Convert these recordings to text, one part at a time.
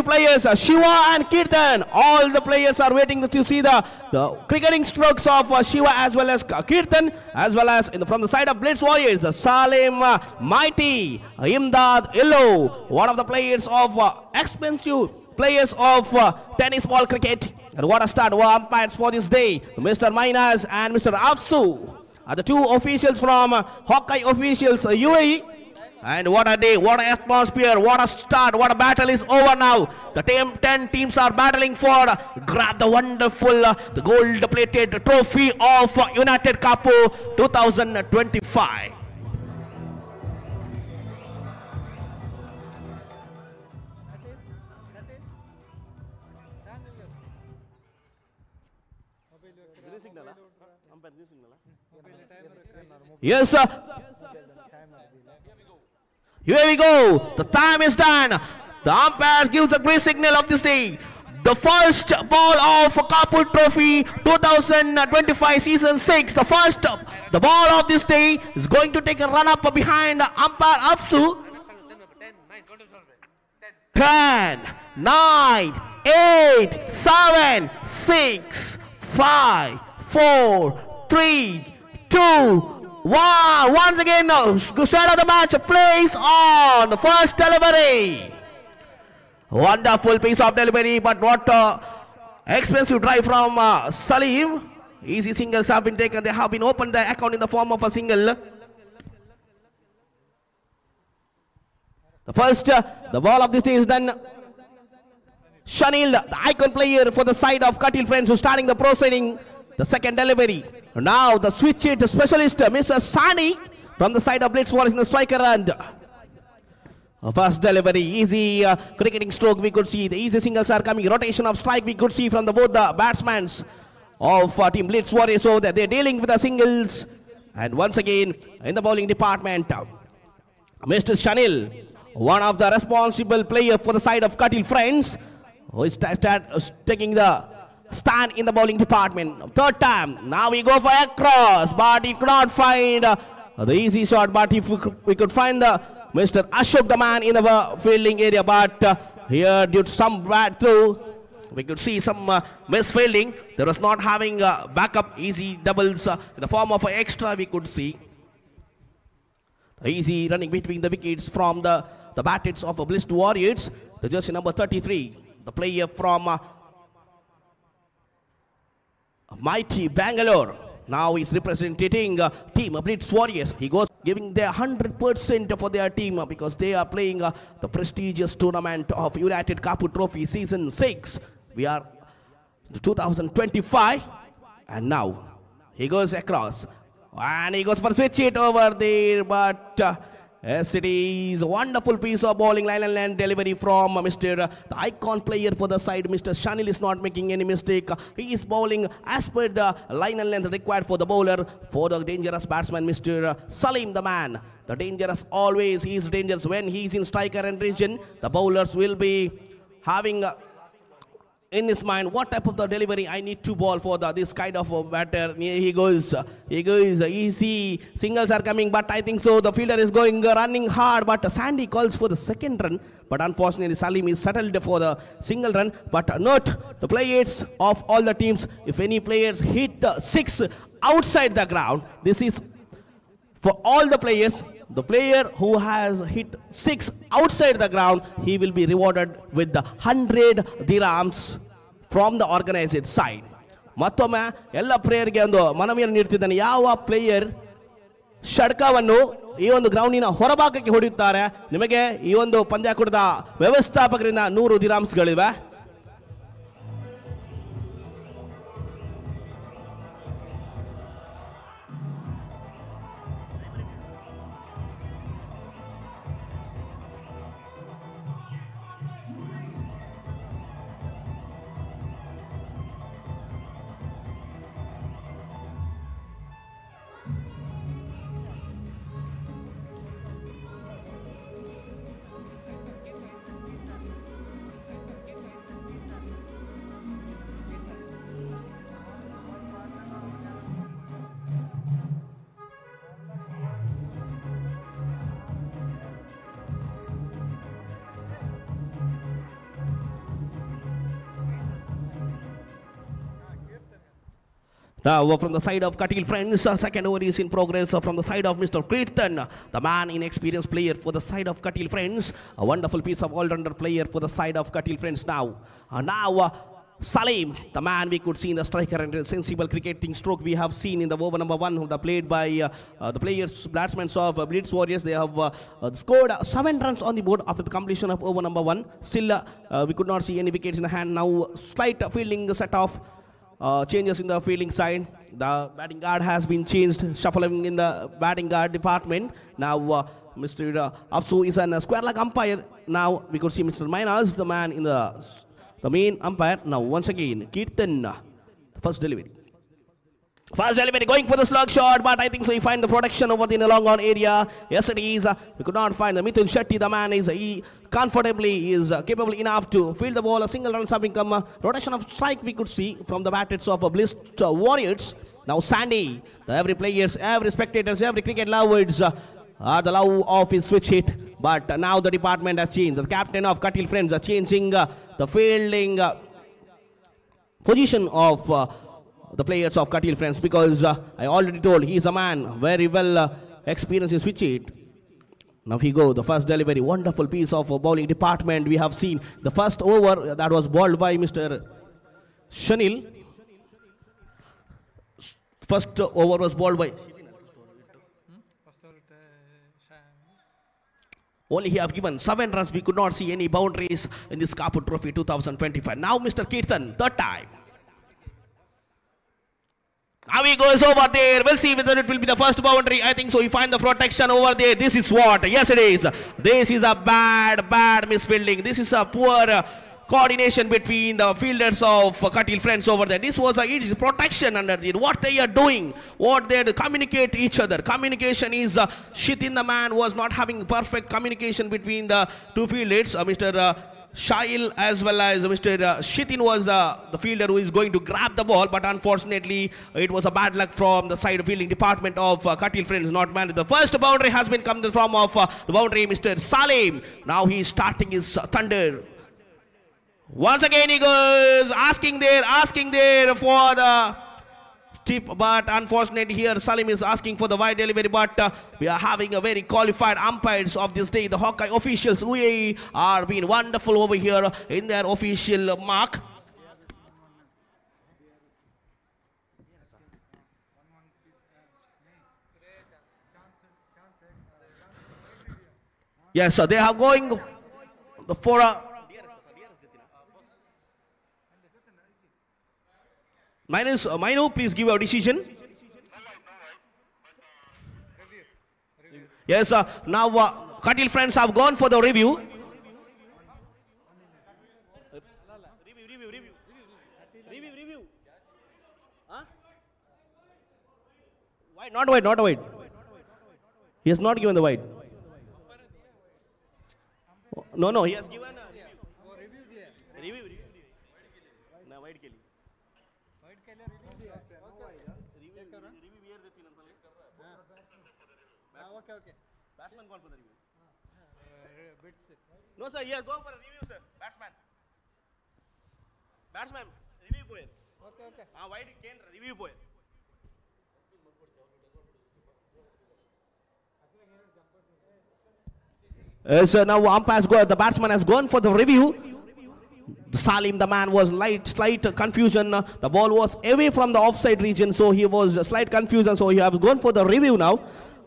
two players, Shiva and Kirtan. All the players are waiting to see the cricketing strokes of Shiva as well as Kirtan, as well as from the side of Blitz Warriors, Salim Mighty, Imdad Illo, one of the players of expensive players of tennis ball cricket. And what a start, what umpires for this day, Mr. Mainaz and Mr. Afsu are the two officials from Hawkeye officials UAE. And what a day, what an atmosphere, what a start, what a battle is over now. The 10 teams are battling for grab the wonderful, the gold-plated trophy of United Cup 2025. Yes, sir. Here we go. The time is done. The umpire gives a green signal of this day. The first ball of Kapur Trophy 2025 season 6. The ball of this day is going to take a run up behind umpire Apsu. 10, 9, 8, 7, 6, 5, 4, 3, 2, Wow, once again, start of the match, plays on the first delivery. Wonderful piece of delivery, but what expensive drive from Salim. Easy singles have been taken. They have been opened the account in the form of a single. The first, the ball of this day is done. Shanil, the icon player for the side of Katil Friends, who's starting the proceeding. The second delivery. Now the switch hit specialist, Mr. Sani, from the side of Blitz Warriors in the striker end. First delivery, easy cricketing stroke we could see. The easy singles are coming. Rotation of strike we could see from both the batsmen of Team Blitz Warriors. So that they're dealing with the singles. And once again, in the bowling department, Mr. Shanil, one of the responsible players for the side of Katil Friends, who is taking the stand in the bowling department. Third time, now we go for a cross, but he could not find the easy shot. But if we could find Mr. Ashok, the man in the fielding area, but here due to some bad throw, we could see some misfielding. There was not having backup easy doubles in the form of an extra. We could see the easy running between the wickets from the batters of Blitz Warriors. The jersey number 33, the player from Mighty Bangalore. Now he's representing Team Blitz Warriors. He goes giving their 100% for their team because they are playing the prestigious tournament of United Cup Trophy Season 6. We are 2025, and now he goes across and he goes for switch it over there, but yes, it is a wonderful piece of bowling, line and land delivery from the icon player for the side. Mr. Shanil is not making any mistake. He is bowling as per the line and length required for the bowler. For the dangerous batsman, Mr. Salim, the man. The dangerous always, he is dangerous when he is in striker and region. The bowlers will be having in his mind what type of the delivery I need to bowl for this kind of a batter. He goes easy singles are coming, but I think so the fielder is going running hard, but Sandy calls for the second run, but unfortunately Salim is settled for the single run. But note the players of all the teams, if any players hit 6 outside the ground, this is for all the players. The player who has hit 6 outside the ground, he will be rewarded with the 100 dirhams from the organized side. ಮತ್ತೊಮ್ಮೆ ಎಲ್ಲ ಪ್ಲೇಯರ್ಗೆ ಒಂದು ಮನವಿಯನ್ನು ನೀಡ್ತಿದ್ದಾನೆ. ಯಾವ player ಷಡ್ಕವನ್ನು ಈ ಒಂದು ಗ್ರೌಂಡಿನ ಹೊರಭಾಗಕ್ಕೆ ಹೊಡೆಯುತ್ತಾರೆ, ನಿಮಗೆ ಈ ಒಂದು ಪಂದ್ಯಾಕೂಟದ ವ್ಯವಸ್ಥಾಪಕರಿಂದ 100 ದಿರಾಮ್ಸ್ಗಳಿವೆ. Now from the side of Katil Friends, second over is in progress from the side of Mr. Kirtan, the man inexperienced player for the side of Katil Friends. A wonderful piece of all-rounder player for the side of Katil Friends now. Salim, the man we could see in the striker and sensible cricketing stroke we have seen in the over number 1, played by the players, batsmen of Blitz Warriors. They have scored 7 runs on the board after the completion of over number 1. Still, we could not see any wickets in the hand. Now, slight fielding set off. Changes in the fielding side. The batting guard has been changed, shuffling in the batting guard department. Now Mr. Afsu is a square leg umpire. Now we could see Mr. Minas, the man in the main umpire. Now once again, Kirtan, the first delivery. Fast delivery, going for the slug shot, but I think so he find the protection over the long on area. Yes, it is. We could not find the Mithun Shetty. The man is comfortably is capable enough to field the ball. A single run having come. Rotation of strike we could see from the batters of Blitz Warriors. Now Sandy, every players, every spectators, every cricket lovers are the love of his switch hit. But now the department has changed. The captain of Katil Friends are changing the fielding position of the players of Katil Friends, because I already told he is a man very well experienced in switch hit. Now he go, the first delivery, wonderful piece of bowling department we have seen. The first over that was bowled by Mr. Shanil. First over was bowled by only he have given 7 runs. We could not see any boundaries in this Kapur Trophy 2025. Now Mr. Kirtan, third time. Now he goes over there. We'll see whether it will be the first boundary. I think so. He find the protection over there. This is what? Yes, it is. This is a bad misfielding. This is a poor coordination between the fielders of Katil Friends over there. This was it is protection under it. What they are doing, what they are to communicate each other. Communication is Shitin, the man was not having perfect communication between the two fielders. Mr. Shail as well as Mr. Shitin was the fielder who is going to grab the ball, but unfortunately it was a bad luck from the side of fielding department of Katil Friends, not managed. The first boundary has been come from of the boundary Mr. Salim. Now he is starting his thunder. Once again he goes asking there for the tip, but unfortunately here Salim is asking for the wide delivery, but we are having a very qualified umpires of this day. The Hawkeye officials UAE are being wonderful over here in their official mark. Yes, they are going for a Minu, please give your decision. Yes, now Katil Friends have gone for the review. Review. Huh? Why not wide? Not wide. He has not given the wide. No, he has given a review. No, wide ke liye. Okay. Batsman gone for the review. No sir, he has gone for a review, sir. Batsman, review boy. Okay. Wide can review boy. So now umpires go. The batsman has gone for the review. Salim, the man, was slight confusion. The ball was away from the offside region, so he was slight confusion. So he has gone for the review now.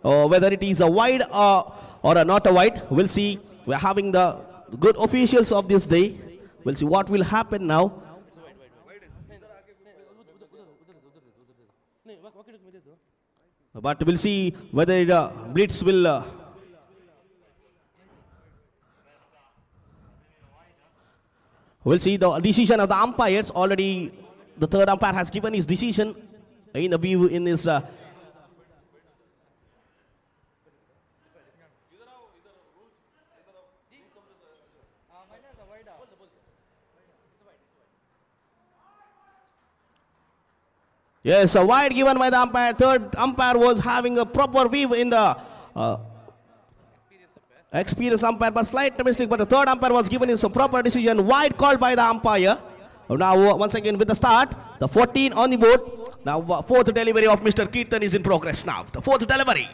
Whether it is a wide or not a wide, we'll see. We're having the good officials of this day. We'll see what will happen now. But we'll see whether Blitz will we'll see the decision of the umpires. Already the third umpire has given his decision in the view in his yes, a wide given by the umpire. Third umpire was having a proper view in the experienced umpire, but slight mistake. But the third umpire was given his proper decision. Wide called by the umpire. Now once again with the start, the 14 on the board. Now fourth delivery of Mr. Kirtan is in progress now. The fourth delivery.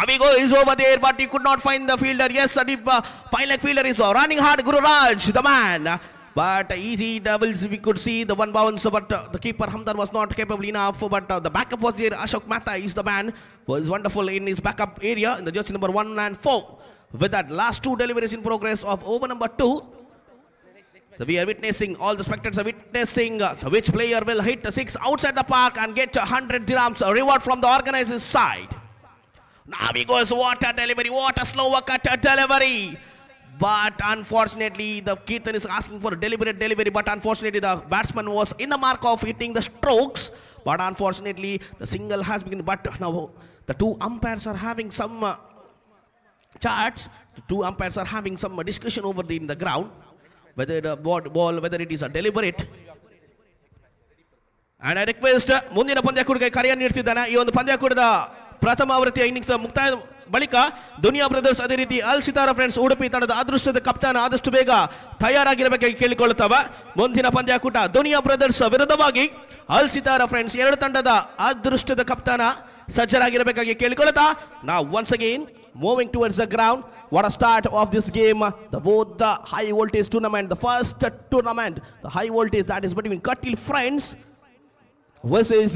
Amigo is over there, but he could not find the fielder. Yes, the fine leg fielder is running hard. Guru Raj, the man. But easy doubles, we could see the one bounce, but the keeper Hamdan was not capable enough. But the backup was there. Ashok Mehta is the man, was wonderful in his backup area in the jersey number 1 and 4. With that, last two deliveries in progress of over number 2. So we are witnessing, all the spectators are witnessing which player will hit the 6 outside the park and get 100 dirhams reward from the organizer's side. Now he goes, what a delivery, what a slow cut delivery. But unfortunately, the Kirtan is asking for a deliberate delivery, but unfortunately the batsman was in the mark of hitting the strokes. But unfortunately, the single has been, but now the two umpires are having some charts. The two umpires are having some discussion over in the ground, whether the ball, whether it is a deliberate. And I request ಮುಂದಿನ ಪಂದ್ಯಕೂಟಕ್ಕೆ ಕರೆಯನ್ನು ನೀಡುತ್ತಿದ್ದಾನೆ. ಈ ಒಂದು ಪಂದ್ಯಕೂಟದ ಪ್ರಥಮ ಆವೃತ್ತಿಯ innings ಮುಕ್ತಾಯ ಬಳಿಕ ದುನಿಯಾ brothers ಅದೇ ರೀತಿ ಅಲ್ ಸಿತಾರಾ ಫ್ರೆಂಡ್ಸ್ ಉಡುಪಿ ತಂಡದ ಅದೃಷ್ಟದ ಕಪ್ತಾನ ಆದಷ್ಟು ಬೇಗ ತಯಾರಾಗಿರಬೇಕಾಗಿ ಕೇಳಿಕೊಳ್ಳುತ್ತವೆ. ಮುಂದಿನ ಪಂದ್ಯಕೂಟ ದುನಿಯಾ ಬ್ರದರ್ಸ್ ವಿರುದ್ಧವಾಗಿ ಅಲ್ ಸಿತಾರಾ ಫ್ರೆಂಡ್ಸ್ ಎರಡು ತಂಡದ ಅದೃಷ್ಟದ ಕಪ್ತಾನ ಸಜ್ಜರಾಗಿರಬೇಕಾಗಿ ಕೇಳಿಕೊಳ್ಳುತ್ತಾ. Now once again moving towards the ground. What a start of this game. Both the high voltage tournament, the first tournament, the high voltage that is between Katil Friends versus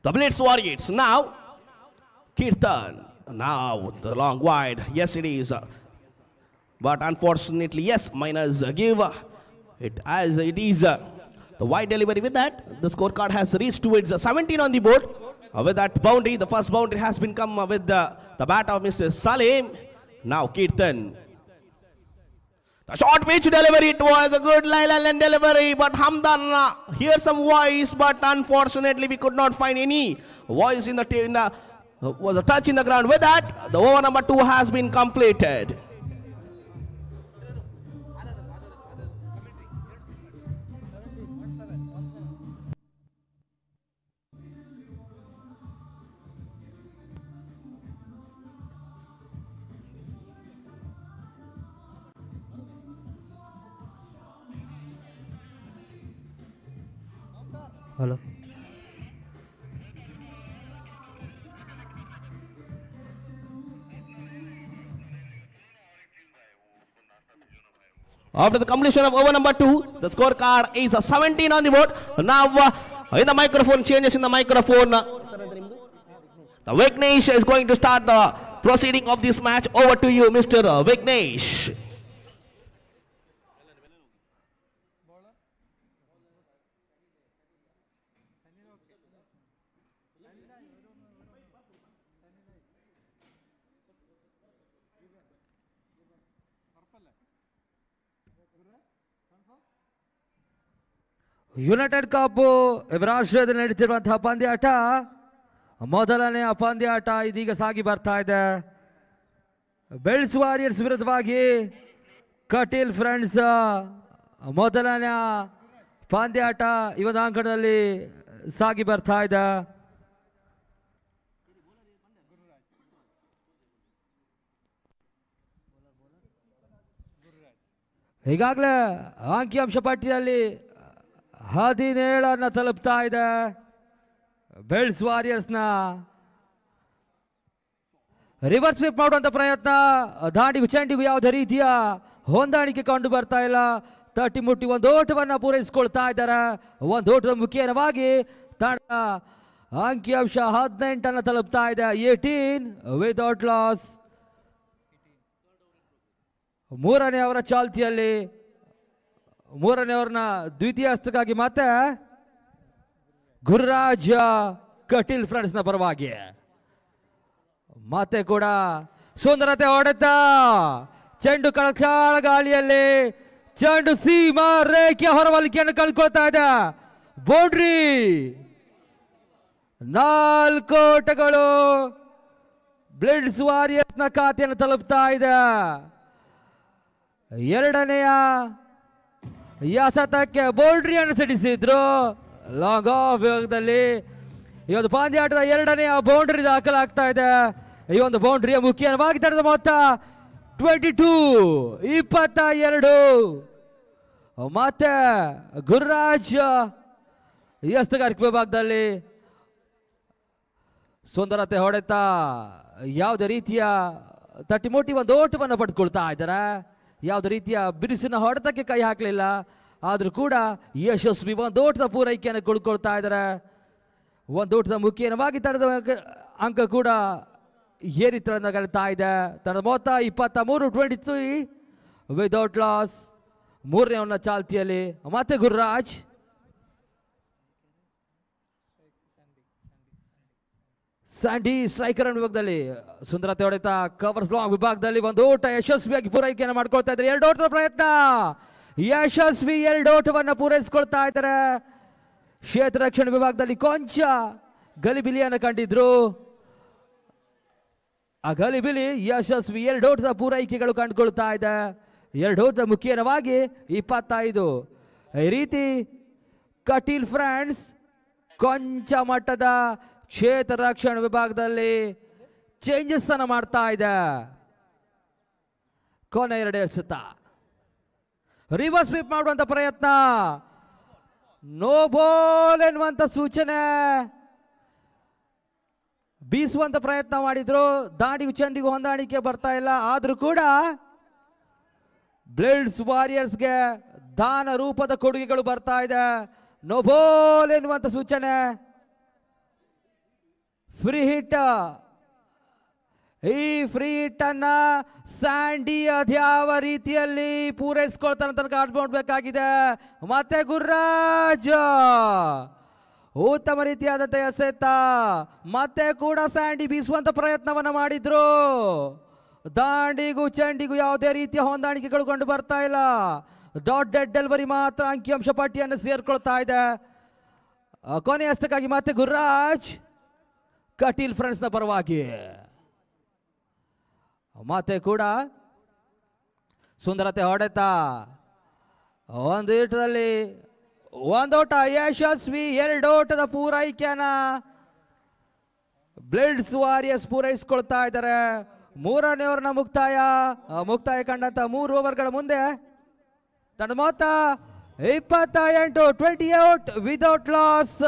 the Blitz Warriors. Now Kirtan, now the long wide, yes it is, but unfortunately yes, minus give it as it is the wide delivery. With that, the scorecard has reached towards 17 on the board. With that boundary, the first boundary has been come with the bat of Mr. Salim. Now Kirtan, the short pitch delivery, it was a good line delivery, but Hamdan hears some voice, but unfortunately we could not find any voice in the was a touch in the ground. With that, the over number 2 has been completed. Hello. After the completion of over number 2, the scorecard is 17 on the board. Now in the microphone, changes in the microphone. The Vignesh is going to start the proceeding of this match. Over to you, Mr. Vignesh. United cup ರಾಷ್ಟ್ರದಲ್ಲಿ ನಡೀತಿರುವಂತಹ ಪಂದ್ಯಾಟ, ಮೊದಲನೆಯ ಪಂದ್ಯಾಟ ಇದೀಗ ಸಾಗಿ ಬರ್ತಾ ಇದೆ. Bells warriors ವಿರುದ್ಧವಾಗಿ Kateel friends ಮೊದಲನೆಯ ಪಂದ್ಯಾಟ ಇವತ್ತು ಅಂಕಣದಲ್ಲಿ ಸಾಗಿ ಬರ್ತಾ ಇದೆ. ಈಗಾಗಲೇ ಅಂಕಿಅಂಶ ಪಟ್ಟಿಯಲ್ಲಿ 17 ತಲುಪ್ತಾ ಇದೆ. ಬೆಲ್ಸ್ ವಾರಿಯರ್ಸ್ನ ರಿವರ್ಸ್ ಸ್ವೀಪ್ ಮಾಡುವಂಥ ಪ್ರಯತ್ನ, ದಾಂಡಿಗೂ ಚೆಂಡಿಗೂ ಯಾವುದೇ ರೀತಿಯ ಹೊಂದಾಣಿಕೆ ಕಂಡು ಬರ್ತಾ ಇಲ್ಲ. ತಟ್ಟಿ ಮುಟ್ಟಿ ಒಂದು ಓಟವನ್ನು ಪೂರೈಸಿಕೊಳ್ತಾ ಇದ್ದಾರೆ. ಒಂದು ಓಟದ ಮುಖೇನವಾಗಿ ತಂಡ ಅಂಕಿಅಂಶ 18 ತಲುಪ್ತಾ ಇದೆ. 18 ವಿದೌಟ್ ಲಾಸ್. ಮೂರನೇ ಅವರ ಚಾಲ್ತಿಯಲ್ಲಿ, ಮೂರನೇ ಅವರನ್ನ ದ್ವಿತೀಯ ಹಸ್ತಕ್ಕಾಗಿ ಮತ್ತೆ ಗುರುರಾಜ್ ಕಟೀಲ್ ಫ್ರೆಂಡ್ಸ್ನ ಪರವಾಗಿ ಮತ್ತೆ ಕೂಡ ಸುಂದರತೆ ಹೊಡೆತ, ಚೆಂಡು ಕಳಕಾಳ ಗಾಳಿಯಲ್ಲಿ ಚೆಂಡು ಸೀಮಾ ರೇಖೆಯ ಹೊರವಲಿಕೆಯನ್ನು ಕಳ್ಕೊಳ್ತಾ ಇದೆ. ಬೌಂಡ್ರಿ, 4 ಓಟಗಳು ಬ್ಲಿಟ್ಸ್ ವಾರಿಯರ್ಸ್ನ ಖಾತೆಯನ್ನು ತಲುಪ್ತಾ ಇದೆ. ಎರಡನೆಯ ಎಸೆತಕ್ಕೆ ಬೌಂಡ್ರಿಯನ್ನು ಸಿಡಿಸಿದ್ರು ಲಾಂಗ್ ಆಫ್ ವಿಭಾಗದಲ್ಲಿ. ಈ ಒಂದು ಪಂದ್ಯಾಟದ ಎರಡನೆಯ ಬೌಂಡ್ರಿ ದಾಖಲಾಗ್ತಾ ಇದೆ. ಈ ಒಂದು ಬೌಂಡ್ರಿಯ ಮುಖ್ಯವಾಗಿ ತಂಡದ ಮೊತ್ತ 22. ಮತ್ತೆ ಗುರುರಾಜ್ ಎಸ್ತಗಾರಿಕೆ ವಿಭಾಗದಲ್ಲಿ ಸುಂದರತೆ ಹೊಡೆತ ಯಾವುದೇ ರೀತಿಯ ತಟ್ಟಿಮುಟ್ಟಿ ಒಂದು ಓಟವನ್ನು ಪಡೆದುಕೊಳ್ತಾ ಇದ್ದಾರೆ. ಯಾವುದೇ ರೀತಿಯ ಬಿರುಸಿನ ಹೊಡೆತಕ್ಕೆ ಕೈ ಹಾಕಲಿಲ್ಲ, ಆದರೂ ಕೂಡ ಯಶಸ್ವಿ ಒಂದು ಓಟದ ಪೂರೈಕೆಯನ್ನು ಕೊಡ್ಕೊಳ್ತಾ ಇದ್ದಾರೆ. ಒಂದು ಓಟದ ಮುಖ್ಯವಾಗಿ ತಂಡದ ಅಂಕ ಕೂಡ ಏರಿತರನ್ನ ಇದೆ. ತಂಡದ ಮೊತ್ತ 23-23 ವಿದೌಟ್ ಲಾಸ್. ಮೂರನೇ ಚಾಲ್ತಿಯಲ್ಲಿ ಮತ್ತೆ ಗುರುರಾಜ್ ಸ್ಯಾಂಡಿ ಸ್ಟ್ರೈಕರ್ ವಿಭಾಗದಲ್ಲಿ ಸುಂದರತೆ ಹೊಡೆತ ಕವರ್ಸ್ ಲಾಂಗ್ ವಿಭಾಗದಲ್ಲಿ ಒಂದು ಓಟ ಯಶಸ್ವಿಯಾಗಿ ಪೂರೈಕೆಯನ್ನು ಮಾಡ್ಕೊಳ್ತಾ ಇದ್ದಾರೆ. 2 ಓಟದ ಪ್ರಯತ್ನ ಯಶಸ್ವಿ, 2 ಓಟವನ್ನು ಪೂರೈಸಿಕೊಳ್ತಾ ಇದ್ದಾರೆ. ಕ್ಷೇತ್ರ ರಕ್ಷಣೆ ವಿಭಾಗದಲ್ಲಿ ಕೊಂಚ ಗಲಿಬಿಲಿಯನ್ನು ಕಂಡಿದ್ರು. ಆ ಗಲಿಬಿಲಿ ಯಶಸ್ವಿ, 2 ಓಟದ ಪೂರೈಕೆಗಳು ಕಂಡುಕೊಳ್ತಾ ಇದೆ. 2 ಓಟದ ಮುಖ್ಯವಾಗಿ 25. ಈ ರೀತಿ ಕಟೀಲ್ ಫ್ರೆಂಡ್ಸ್ ಕೊಂಚ ಮಟ್ಟದ ಕ್ಷೇತ್ರ ರಕ್ಷಣಾ ವಿಭಾಗದಲ್ಲಿ ಚೇಂಜಸ್ ಅನ್ನು ಮಾಡ್ತಾ ಇದೆ. ಕೊನೆ 2 ಎಸೆತ ರಿವರ್ಸ್ ಸ್ವೀಪ್ ಮಾಡುವಂತ ಪ್ರಯತ್ನ, ನೋ ಬಾಲ್ ಎನ್ನುವಂತ ಸೂಚನೆ. ಬೀಸುವಂತ ಪ್ರಯತ್ನ ಮಾಡಿದ್ರು, ದಾಂಡಿಗೂ ಚೆಂಡಿಗೂ ಹೊಂದಾಣಿಕೆ ಬರ್ತಾ ಇಲ್ಲ. ಆದ್ರೂ ಕೂಡ ಬ್ಲೇಡ್ಸ್ ವಾರಿಯರ್ಸ್ಗೆ ದಾನ ರೂಪದ ಕೊಡುಗೆಗಳು ಬರ್ತಾ ಇದೆ. ನೋ ಬಾಲ್ ಎನ್ನುವಂತ ಸೂಚನೆ. Free hit. ಈ ಫ್ರೀ ಹಿಟ್ ಅನ್ನ ಸ್ಯಾಂಡಿ ಅದ್ಯಾವ ರೀತಿಯಲ್ಲಿ ಪೂರೈಸ್ಕೊಳ್ತಾನೆ ಅಂತ ಕಾಡ್ಕೊಳ್ಬೇಕಾಗಿದೆ. ಮತ್ತೆ ಗುರುರಾಜ್ ಉತ್ತಮ ರೀತಿಯಾದಂತ ಎಸೆತ. ಮತ್ತೆ ಕೂಡ ಸ್ಯಾಂಡಿ ಬೀಸುವಂತ ಪ್ರಯತ್ನವನ್ನ ಮಾಡಿದ್ರು. ದಾಂಡಿಗೂ ಚೆಂಡಿಗೂ ಯಾವುದೇ ರೀತಿಯ ಹೊಂದಾಣಿಕೆಗಳು ಕಂಡು ಬರ್ತಾ ಇಲ್ಲ. ಡಾಟ್ ಡೆಡ್ ಡೆಲಿವರಿ ಮಾತ್ರ ಅಂಕಿಅಂಶ ಪಟ್ಟಿಯನ್ನು ಸೇರ್ಕೊಳ್ತಾ ಇದೆ. ಕೊನೆಯ ಹಸ್ತಕ್ಕಾಗಿ ಮತ್ತೆ ಗುರುರಾಜ್ ಕಟೀಲ್ ಫ್ರೆಂಡ್ಸ್ನ ಪರವಾಗಿ. ಮತ್ತೆ ಕೂಡ ಸುಂದರತೆ ಹೊಡೆತ, ಒಂದು ಹಿಟದಲ್ಲಿ ಒಂದು ಓಟ ಯಶಸ್ವಿ, 2 ಓಟದ ಪೂರೈಕೆಯನ್ನ ಬ್ಲೇಡ್ಸ್ ವಾರಿಯರ್ಸ್ ಪೂರೈಸಿಕೊಳ್ತಾ ಇದ್ದಾರೆ. 3ನೇ ಓವರ್ನ ಮುಕ್ತಾಯ ಕಂಡಂತ 3 ಓವರ್ಗಳ ಮುಂದೆ ತನ್ನ ಮೊತ್ತ 28 ವಿದೌಟ್ ಲಾಸ್.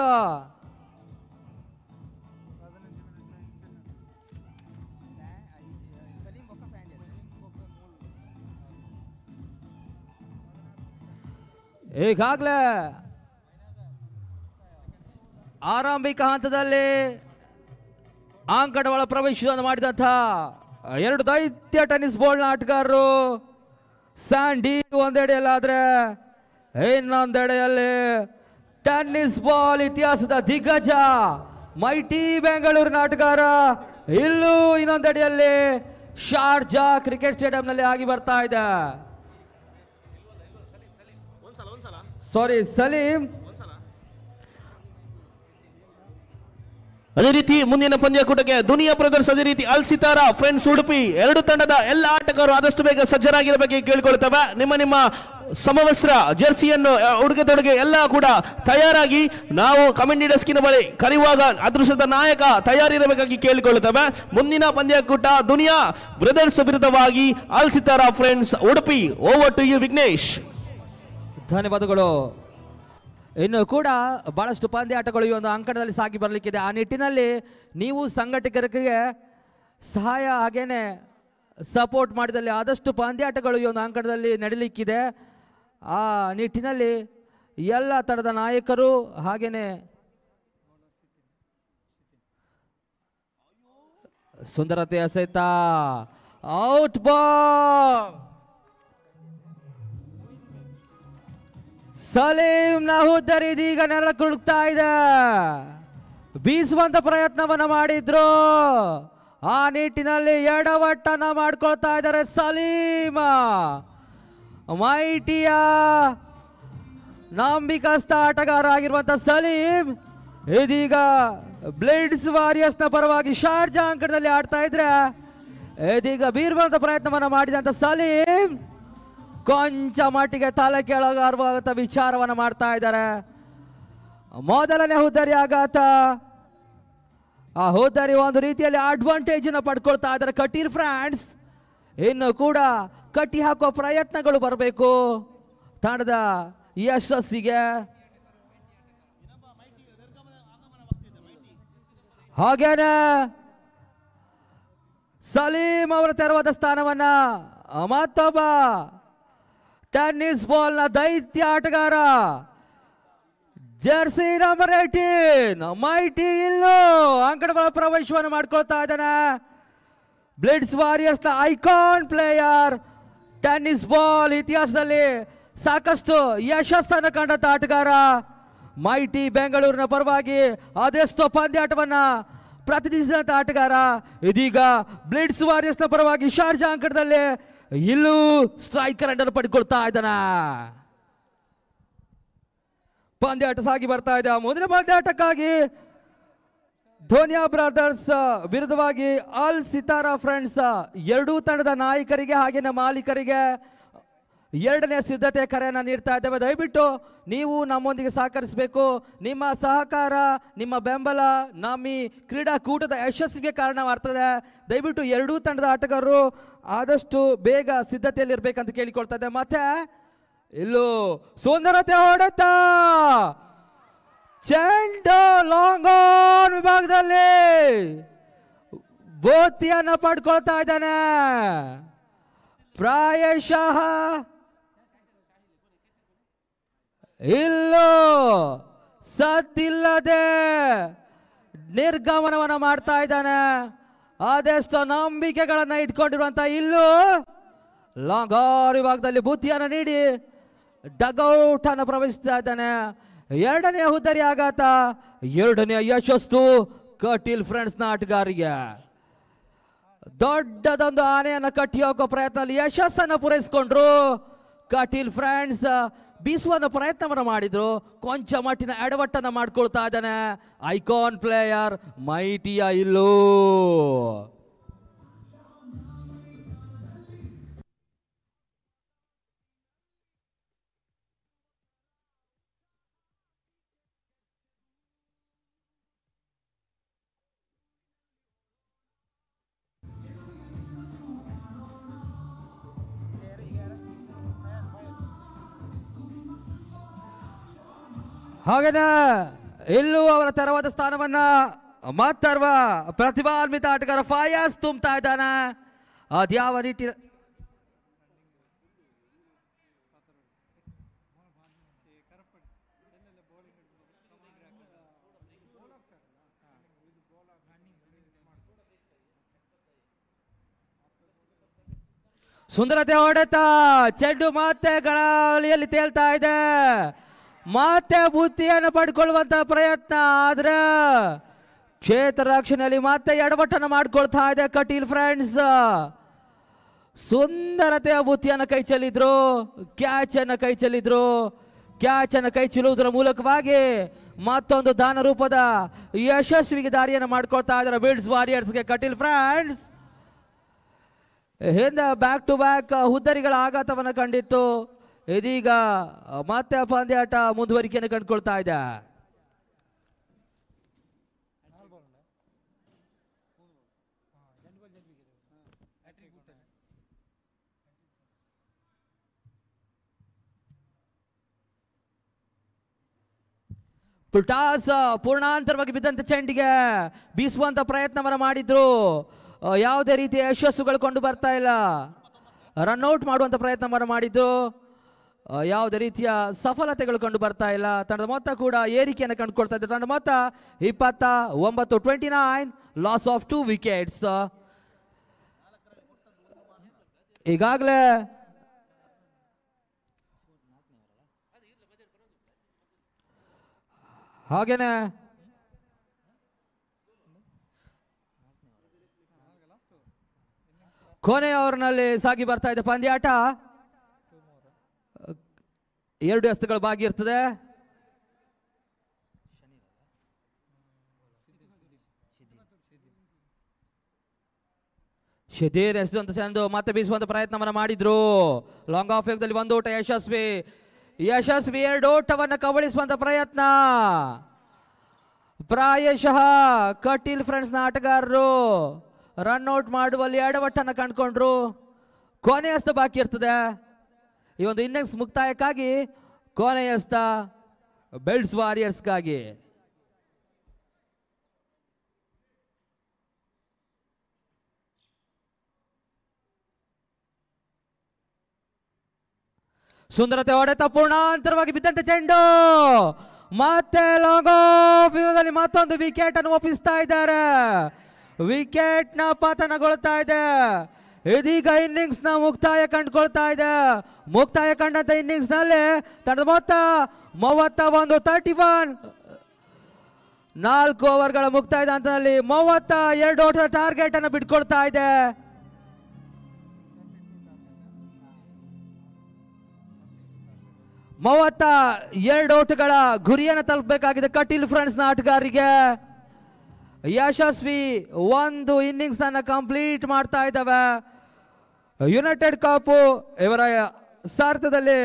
ಈಗಾಗಲೇ ಆರಂಭಿಕ ಹಂತದಲ್ಲಿ ಅಂಕಣ ಒಳ ಪ್ರವೇಶವನ್ನು ಮಾಡಿದಂಥ 2 ದೈತ್ಯ ಟೆನ್ನಿಸ್ ಬಾಲ್ನ ಆಟಗಾರರು ಸ್ಯಾಂಡಿ ಒಂದೆಡೆಯಲ್ಲಾದ್ರೆ ಇನ್ನೊಂದೆಡೆಯಲ್ಲಿ ಟೆನ್ನಿಸ್ ಬಾಲ್ ಇತಿಹಾಸದ ದಿಗ್ಗಜ ಮೈಟಿ ಬೆಂಗಳೂರಿನ ಆಟಗಾರ. ಇಲ್ಲೂ ಇನ್ನೊಂದೆಡೆಯಲ್ಲಿ ಶಾರ್ಜಾ ಕ್ರಿಕೆಟ್ ಸ್ಟೇಡಿಯಂನಲ್ಲಿ ಆಗಿ ಬರ್ತಾ ಇದೆ. ಸಲೀಂ. ಅದೇ ರೀತಿ ಮುಂದಿನ ಪಂದ್ಯಕೂಟಕ್ಕೆ ದುನಿಯಾ ಬ್ರದರ್ಸ್, ಅದೇ ರೀತಿ ಅಲ್ ಸಿತಾರಾ ಫ್ರೆಂಡ್ಸ್ ಉಡುಪಿ 2 ತಂಡದ ಎಲ್ಲ ಆಟಗಾರರು ಆದಷ್ಟು ಬೇಗ ಸಜ್ಜರಾಗಿರಬೇಕು ಕೇಳಿಕೊಳ್ತವೆ. ನಿಮ್ಮ ಸಮವಸ್ತ್ರ ಜೆರ್ಸಿಯನ್ನು ಉಡುಗೆ ತೊಡುಗೆ ಎಲ್ಲ ಕೂಡ ತಯಾರಾಗಿ ನಾವು ಕಮೆಂಟ್ ಡೆಸ್ಕಿನ ಬಳಿ ಕರೆಯುವಾಗ ಅದೃಷ್ಟದ ನಾಯಕ ತಯಾರಿರಬೇಕಾಗಿ ಕೇಳಿಕೊಳ್ಳುತ್ತವೆ. ಮುಂದಿನ ಪಂದ್ಯಕೂಟ ದುನಿಯಾ ಬ್ರದರ್ಸ್ ವಿರುದ್ಧವಾಗಿ Al Sitara friends Udupi. Over to you Vighnesh. ಧನ್ಯವಾದಗಳು. ಇನ್ನು ಕೂಡ ಬಹಳಷ್ಟು ಪಂದ್ಯಾಟಗಳು ಈ ಒಂದು ಅಂಕಣದಲ್ಲಿ ಸಾಗಿ ಬರಲಿಕ್ಕಿದೆ. ಆ ನಿಟ್ಟಿನಲ್ಲಿ ನೀವು ಸಂಘಟಕರಿಗೆ ಸಹಾಯ ಹಾಗೇನೆ ಸಪೋರ್ಟ್ ಮಾಡಿದಲ್ಲಿ ಆದಷ್ಟು ಪಂದ್ಯಾಟಗಳು ಈ ಒಂದು ಅಂಕಣದಲ್ಲಿ ನಡೀಲಿಕ್ಕಿದೆ. ಆ ನಿಟ್ಟಿನಲ್ಲಿ ಎಲ್ಲ ತರದ ನಾಯಕರು ಹಾಗೇನೆ ಸುಂದರತೆ ಎಸೆತ, ಔಟ್ ಬಾಲ್. ಸಲೀಂ ನಹುದ್ದರ್ ಇದೀಗ ನೆಲ ಕುಳುಕ್ತಾ ಇದೆ. ಬೀಸುವಂತ ಪ್ರಯತ್ನವನ್ನ ಮಾಡಿದ್ರು, ಆ ನಿಟ್ಟಿನಲ್ಲಿ ಎಡವಟ್ಟನ್ನ ಮಾಡ್ಕೊಳ್ತಾ ಇದ್ದಾರೆ ಸಲೀಂ. ಮೈಟಿಯ ನಂಬಿಕಸ್ಥ ಆಟಗಾರ ಆಗಿರುವಂತ ಸಲೀಂ ಇದೀಗ ಬ್ಲೇಡ್ಸ್ ವಾರಿಯರ್ಸ್ನ ಪರವಾಗಿ ಶಾರ್ಜಾ ಅಂಕಣದಲ್ಲಿ ಆಡ್ತಾ ಇದ್ರೆ ಇದೀಗ ಬೀರುವಂತ ಪ್ರಯತ್ನವನ್ನ ಮಾಡಿದಂತ ಸಲೀಂ ಕೊಂಚ ಮಟ್ಟಿಗೆ ತಲೆ ಕೆಳಗಾರುವಂತ ವಿಚಾರವನ್ನ ಮಾಡ್ತಾ ಇದ್ದಾರೆ. ಮೊದಲನೇ ಹುದ್ದರಿ ಆಘಾತ. ಆ ಹುದ್ದರಿ ಒಂದು ರೀತಿಯಲ್ಲಿ ಅಡ್ವಾಂಟೇಜ್ ಅನ್ನು ಪಡ್ಕೊಳ್ತಾ ಇದ್ದಾರೆ ಕಟೀಲ್ ಫ್ರೆಂಡ್ಸ್. ಇನ್ನು ಕೂಡ ಕಟ್ಟಿ ಹಾಕುವ ಪ್ರಯತ್ನಗಳು ಬರಬೇಕು. ತಂಡದ ಯಶಸ್ಸಿಗೆ. ಹಾಗೇನೆ ಸಲೀಂ ಅವರ ತೆರವಾದ ಸ್ಥಾನವನ್ನ ಮತ್ತೊಬ್ಬ ಟೆನ್ನಿಸ್ ಬಾಲ್ ನ ದೈತ್ಯ ಆಟಗಾರ ಜರ್ಸಿ ನಂಬರ್ 18 ಮೈಟಿ ಇಲ್ಲೂ ಅಂಕಣಗಳ ಪ್ರವೇಶವನ್ನು ಮಾಡ್ಕೊಳ್ತಾ ಇದ್ದಾನೆ. ಬ್ಲಿಟ್ಸ್ ವಾರಿಯರ್ಸ್ ನ ಐಕಾನ್ ಪ್ಲೇಯರ್, ಟೆನ್ನಿಸ್ ಬಾಲ್ ಇತಿಹಾಸದಲ್ಲಿ ಸಾಕಷ್ಟು ಯಶಸ್ಸನ್ನು ಕಂಡಂತ ಆಟಗಾರ, ಮೈಟಿ ಬೆಂಗಳೂರಿನ ಪರವಾಗಿ ಅದೆಷ್ಟೋ ಪಂದ್ಯಾಟವನ್ನ ಪ್ರತಿನಿಧಿಸಿದಂತ ಆಟಗಾರ. ಇದೀಗ ಬ್ಲಿಟ್ಸ್ ವಾರಿಯರ್ಸ್ ನ ಪರವಾಗಿ ಶಾರ್ಜಾ ಅಂಕಣದಲ್ಲಿ ಇಲ್ಲೂ ಸ್ಟ್ರೈಕರ್ ಅನ್ನು ಪಡ್ಕೊಳ್ತಾ ಇದ್ದಾನ. ಪಂದ್ಯಾಟ ಸಾಗಿ ಬರ್ತಾ ಇದೆ. ಮುಂದಿನ ಪಂದ್ಯಾಟಕ್ಕಾಗಿ ಧೋನಿಯಾ ಬ್ರದರ್ಸ್ ವಿರುದ್ಧವಾಗಿ ಅಲ್ ಸಿತಾರಾ ಫ್ರೆಂಡ್ಸ್ ಎರಡೂ ತಂಡದ ನಾಯಕರಿಗೆ ಹಾಗೆಯೇ ಮಾಲೀಕರಿಗೆ ಎರಡನೇ ಸಿದ್ಧತೆ ಕರೆಯನ್ನು ನೀಡ್ತಾ ಇದ್ದೇವೆ. ದಯವಿಟ್ಟು ನೀವು ನಮ್ಮೊಂದಿಗೆ ಸಹಕರಿಸಬೇಕು. ನಿಮ್ಮ ಸಹಕಾರ, ನಿಮ್ಮ ಬೆಂಬಲ ನಮ್ಮ ಈ ಕ್ರೀಡಾಕೂಟದ ಯಶಸ್ಸಿಗೆ ಕಾರಣವಾಗ್ತದೆ. ದಯವಿಟ್ಟು ಎರಡೂ ತಂಡದ ಆಟಗಾರರು ಆದಷ್ಟು ಬೇಗ ಸಿದ್ಧತೆಯಲ್ಲಿ ಇರಬೇಕಂತ ಕೇಳಿಕೊಳ್ತಾ ಇದ್ದೆ. ಮತ್ತೆ ಇಲ್ಲೂ ಸುಂದರತೆ ಹೊಡೆತ ಚೆಂಡು ಲಾಂಗ್ ಆನ್ ವಿಭಾಗದಲ್ಲಿ ಬೋತಿಯನ್ನು ಪಡ್ಕೊಳ್ತಾ ಇದ್ದಾನೆ. ಪ್ರಾಯಶಃ ಇಲ್ಲೂ ಸತ್ತಿಲ್ಲದೆ ನಿರ್ಗಮನವನ್ನು ಮಾಡ್ತಾ ಇದ್ದಾನೆ. ಅದೆಷ್ಟೋ ನಂಬಿಕೆಗಳನ್ನ ಇಟ್ಕೊಂಡಿರುವಂತ ಇಲ್ಲೂ ಲಾಂಗ್ ಆನ್ ವಿಭಾಗದಲ್ಲಿ ಬುತ್ತಿಯನ್ನು ನೀಡಿ ಡಗೌಟ್ ಅನ್ನು ಪ್ರವೇಶಿಸ್ತಾ ಇದ್ದಾನೆ. ಎರಡನೇ ಹುದ್ದರಿ ಆಘಾತ, ಎರಡನೇ ಯಶಸ್ಸು ಕಟೀಲ್ ಫ್ರೆಂಡ್ಸ್ ನ ಆಟಗಾರಿಗೆ. ದೊಡ್ಡದೊಂದು ಆನೆಯನ್ನು ಕಟ್ಟಿ ಹಾಕೋ ಪ್ರಯತ್ನದಲ್ಲಿ ಯಶಸ್ಸನ್ನು ಪೂರೈಸಿಕೊಂಡ್ರು ಕಟೀಲ್ ಫ್ರೆಂಡ್ಸ್. ಬೀಸುವ ಪ್ರಯತ್ನವನ್ನು ಮಾಡಿದ್ರು, ಕೊಂಚ ಮಟ್ಟಿನ ಎಡವಟ್ಟನ್ನು ಮಾಡ್ಕೊಳ್ತಾ ಇದ್ದಾನೆ ಐಕಾನ್ ಪ್ಲೇಯರ್ ಮೈಟಿಯ ಇಲ್ಲೂ. ಹಾಗೇನೆ ಇಲ್ಲೂ ಅವರ ತೆರವಾದ ಸ್ಥಾನವನ್ನ ಮಾತರ್ವ ಪ್ರತಿಭಾನ್ವಿತ ಆಟಗಾರ ಫಯಾಜ್ ತುಂಬ್ತಾ ಇದ್ದಾನೆ. ಅದ್ಯಾವ ರೀತಿ ಸುಂದರತೆ ಹೊಡೆತ, ಚೆಂಡು ಮತ್ತೆ ಗಾಳಿಯಲ್ಲಿ ತೇಲ್ತಾ ಇದೆ. ಮತ್ತೆ ಬುತ್ತಿಯನ್ನು ಪಡ್ಕೊಳ್ಳುವಂತ ಪ್ರಯತ್ನ, ಆದ್ರೆ ಕ್ಷೇತ್ರ ರಕ್ಷಣೆಯಲ್ಲಿ ಮತ್ತೆ ಎಡವಟ್ಟನ್ನು ಮಾಡ್ಕೊಳ್ತಾ ಇದೆ ಕಟೀಲ್ ಫ್ರೆಂಡ್ಸ್. ಸುಂದರತೆಯ ಬುತ್ತಿಯನ್ನು ಕೈ ಚೆಲ್ಲಿದ್ರು, ಕ್ಯಾಚ್ ಅನ್ನು ಕೈ ಚೆಲ್ಲಿದ್ರು. ಕ್ಯಾಚ್ ಅನ್ನು ಕೈ ಚೆಲ್ಲುವುದರ ಮೂಲಕವಾಗಿ ಮತ್ತೊಂದು ದಾನ ರೂಪದ ಯಶಸ್ವಿಗೆ ದಾರಿಯನ್ನು ಮಾಡ್ಕೊಳ್ತಾ ಇದ್ದಾರೆ ಬ್ಲಿಟ್ಸ್ ವಾರಿಯರ್ಸ್ಗೆ ಕಟೀಲ್ ಫ್ರೆಂಡ್ಸ್. ಹಿಂದೆ ಬ್ಯಾಕ್ ಟು ಬ್ಯಾಕ್ ಹುದ್ದರಿಗಳ ಆಘಾತವನ್ನು ಕಂಡಿತ್ತು. ಇದೀಗ ಮತ್ತೆ ಪಂದ್ಯಾಟ ಮುಂದುವರಿಕೆಯನ್ನು ಕಂಡುಕೊಳ್ತಾ ಇದೆ. ಟಾಸ್ ಪೂರ್ಣಾಂತರವಾಗಿ ಬಿದ್ದಂತ ಚೆಂಡಿಗೆ ಬೀಸುವಂತ ಪ್ರಯತ್ನವನ್ನು ಮಾಡಿದ್ರು, ಯಾವುದೇ ರೀತಿಯ ಯಶಸ್ಸುಗಳು ಕಂಡು ಬರ್ತಾ ಇಲ್ಲ. ರನ್ಔಟ್ ಮಾಡುವಂತ ಪ್ರಯತ್ನವನ್ನು ಮಾಡಿದ್ದು, ಯಾವುದೇ ರೀತಿಯ ಸಫಲತೆಗಳು ಕಂಡು ಬರ್ತಾ ಇಲ್ಲ. ತಂಡದ ಮೊತ್ತ ಕೂಡ ಏರಿಕೆಯನ್ನು ಕಂಡುಕೊಳ್ತಾ ಇದೆ. ತಂಡದ ಮೊತ್ತ 29, ಲಾಸ್ ಆಫ್ 2 ವಿಕೆಟ್ಸ್. ಈಗಾಗಲೇ ಹಾಗೇನೆ ಕೊನೆ ಓವರ್ನಲ್ಲಿ ಸಾಗಿ ಬರ್ತಾ ಇದೆ ಪಂದ್ಯಾಟ. 2 ಎಸೆತಗಳು ಬಾಕಿ ಇರ್ತದೆ. ಶದೀರ್ ಎಸೆದಂತ ಚೆಂಡು ಮತ್ತೆ ಬೀಸುವಂತ ಪ್ರಯತ್ನವನ್ನು ಮಾಡಿದ್ರು. ಲಾಂಗ್ ಆಫ್ ವೇಗದಲ್ಲಿ 1 ಓಟ ಯಶಸ್ವಿ. 2 ಓಟವನ್ನು ಕಬಳಿಸುವಂತ ಪ್ರಯತ್ನ. ಪ್ರಾಯಶಃ ಕಟೀಲ್ ಫ್ರೆಂಡ್ಸ್ ನ ಆಟಗಾರರು ರನ್ಔಟ್ ಮಾಡುವಲ್ಲಿ ಎಡವಟ್ಟನ್ನು ಕಂಡುಕೊಂಡ್ರು. ಕೊನೆ ಎಸೆತ ಬಾಕಿ ಇರ್ತದೆ. ಈ ಒಂದು ಇನ್ನಿಂಗ್ಸ್ ಮುಕ್ತಾಯಕ್ಕಾಗಿ ಕೊನೆಯ ಎಸ್ತ ಬೆಲ್ಟ್ಸ್ ವಾರಿಯರ್ಸ್ಗಾಗಿ. ಸುಂದರತೆ ಹೊಡೆತ ಪೂರ್ಣಾಂತರವಾಗಿ ಬಿದ್ದಂತೆ ಚೆಂಡು ಮತ್ತೆ ಲಾಂಗ್ ಆಫ್ ದಲ್ಲಿ ಮತ್ತೊಂದು ವಿಕೆಟ್ ಅನ್ನು ಒಪ್ಪಿಸ್ತಾ ಇದ್ದಾರೆ. ವಿಕೆಟ್ ನ ಪತನಗೊಳ್ತಾ ಇದೆ. ಇದೀಗ ಇನ್ನಿಂಗ್ಸ್ ನ ಮುಕ್ತಾಯ ಕಂಡುಕೊಳ್ತಾ ಇದೆ. ಮುಕ್ತಾಯ ಕಂಡಂತ ಇನ್ನಿಂಗ್ಸ್ ನಲ್ಲಿ ತಂಡದ ಮೊತ್ತ 31 4 ಓವರ್ಗಳ ಮುಕ್ತಾಯದ ಹಂತದಲ್ಲಿ 32 ಓಟದ ಟಾರ್ಗೆಟ್ ಅನ್ನು ಬಿಟ್ಕೊಳ್ತಾ ಇದೆ. ಮೂವತ್ತ ಓಟಗಳ ಗುರಿಯನ್ನು ತಲುಪಬೇಕಾಗಿದೆ ಕಟೀಲ್ ಫ್ರೆಂಡ್ಸ್ ನ ಆಟಗಾರರಿಗೆ. ಯಶಸ್ವಿ ಒಂದು ಇನ್ನಿಂಗ್ಸ್ ಅನ್ನ ಕಂಪ್ಲೀಟ್ ಮಾಡ್ತಾ ಇದ್ದಾವೆ. ಯುನೈಟೆಡ್ ಕಪ್ ಇವರ ಸಾರ್ಥದಲ್ಲಿ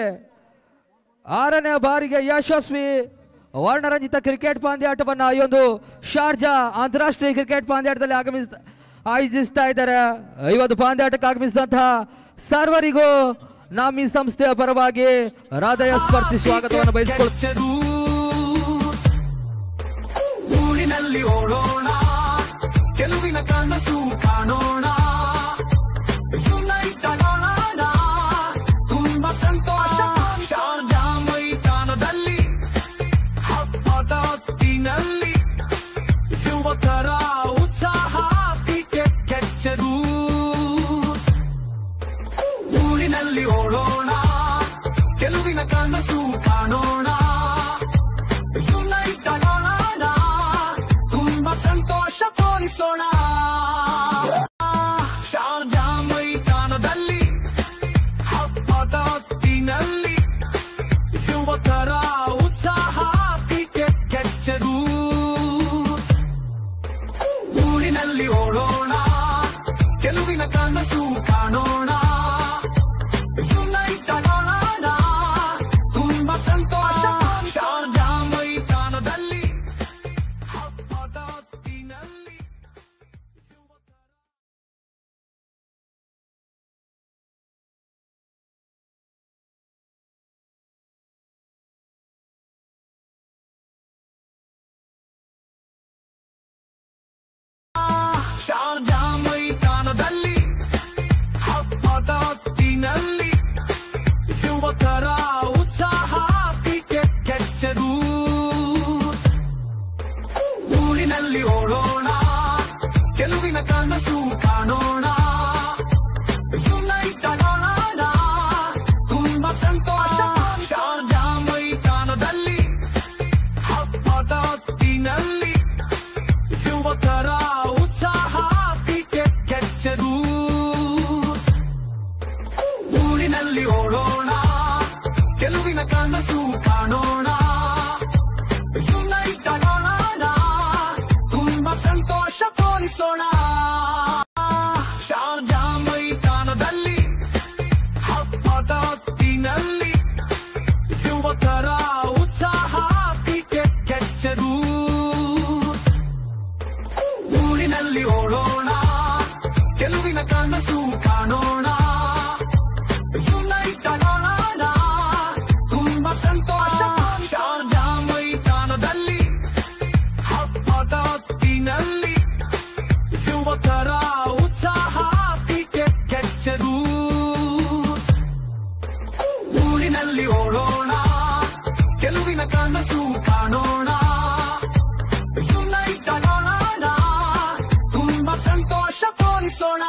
6ನೇ ಬಾರಿಗೆ ಯಶಸ್ವಿ ವರ್ಣರಂಜಿತ ಕ್ರಿಕೆಟ್ ಪಂದ್ಯಾಟವನ್ನು ಈ ಒಂದು ಶಾರ್ಜಾ ಅಂತಾರಾಷ್ಟ್ರೀಯ ಕ್ರಿಕೆಟ್ ಪಂದ್ಯಾಟದಲ್ಲಿ ಆಯೋಜಿಸ್ತಾ ಇದ್ದಾರೆ. ಈ ಒಂದು ಪಂದ್ಯಾಟಕ್ಕೆ ಆಗಮಿಸಿದಂತಹ ಸರ್ವರಿಗೂ ನಮ್ಮ ಈ ಸಂಸ್ಥೆಯ ಪರವಾಗಿ ಹೃದಯ ಸ್ಪರ್ಶಿ ಸ್ವಾಗತವನ್ನು ಬಯಸಿಕೊಳ್ಳುತ್ತೇವೆ. ಊರಿನಲ್ಲಿ ಓಡೋಣ, ಗೆಲುವಿನ ಕನಸು ಕಾಣೋಣ, ಯುನೈಟೆಡ್ ತುಂಬಾ ಸಂತೋಷ. ಶಾರ್ಜಾ ಮೈದಾನದಲ್ಲಿ ಹಬ್ಬದ ಹೊತ್ತಿನಲ್ಲಿ ಯುವಕರ ಉತ್ಸಾಹ ಕ್ರಿಕೆಟ್ ಕೆಚ್ಚರು. ಊರಿನಲ್ಲಿ ಓಡೋಣ, ಗೆಲುವಿನ ಕನಸು ಕಾಣೋಣ, ಯುನೈಟೆಡ್ ತುಂಬಾ ಸಂತೋಷ ತೋರಿಸೋಣ. ಶಾರ್ಜಾ ಮೈದಾನದಲ್ಲಿ ಹಬ್ಬದ ಹೊತ್ತಿನಲ್ಲಿ ಯುವಕರ ಉತ್ಸಾಹ ಕ್ರಿಕೆಟ್ ಕೆಚ್ಚರು. ಊರಿನಲ್ಲಿ ಓಡೋಣ, ಗೆಲುವಿನ ಕನಸು ಕಾಣೋಣ, ಯುನೈಟೆಡ್ ತುಂಬಾ ಸಂತೋಷ. ಶಾರ್ಜಾ ಮೈದಾನದಲ್ಲಿ ಹಬ್ಬದ ಹೊತ್ತಿನಲ್ಲಿ ಶಾರ್ಜಾ ಮೈದಾನದಲ್ಲಿ ಹಬ್ಬದ ಹೊತ್ತಿನಲ್ಲಿ ಯುವಕರ ಉತ್ಸಾಹ ಕ್ರಿಕೆಟ್ ಕೆಚ್ಚರು. ಊರಿನಲ್ಲಿ ಓಡೋಣ, ಗೆಲುವಿನ ಕನಸು ಕಾಣೋಣ, ಯುನೈಟೆಡ್ ತುಂಬಾ ಸಂತೋಷ. ಶಾರ್ಜಾ ಮೈದಾನದಲ್ಲಿ ಹಬ್ಬದ ಹೊತ್ತಿನಲ್ಲಿ ಯುವಕರ ಉತ್ಸಾಹ ಕ್ರಿಕೆಟ್ ಕೆಚ್ಚರು. ಊರಿನಲ್ಲಿ ಓಡೋಣ, ಗೆಲುವಿನ ಕನಸು ಕಾಣೋಣ, ಯುನೈಟೆಡ್ ತುಂಬಾ ಸಂತೋಷ ತೋರಿಸೋಣ. ಶಾರ್ಜಾ ಮೈದಾನದಲ್ಲಿ ಹಬ್ಬದ ಹೊತ್ತಿನಲ್ಲಿ ಯುವಕರ ಉತ್ಸಾಹ ಕ್ರಿಕೆಟ್ ಕೆಚ್ಚರು. ಊರಿನಲ್ಲಿ ಓಡೋಣ, ಗೆಲುವಿನ ಕನಸು ಕಾಣೋಣ, ಯುನೈಟೆಡ್ ತುಂಬಾ ಸಂತೋಷ. ಶಾರ್ಜಾ ಮೈದಾನದಲ್ಲಿ ಹಬ್ಬದ ಹೊತ್ತಿನಲ್ಲಿ ಯುವಕರ ಉತ್ಸಾಹ ಕ್ರಿಕೆಟ್ ಕೆಚ್ಚರು. ಊರಿನಲ್ಲಿ ಓಡೋಣ, ಗೆಲುವಿನ ಕನಸು ಕಾಣೋಣ, ಯುನೈಟೆಡ್ ತುಂಬಾ ಸಂತೋಷ ತೋರಿಸೋಣ.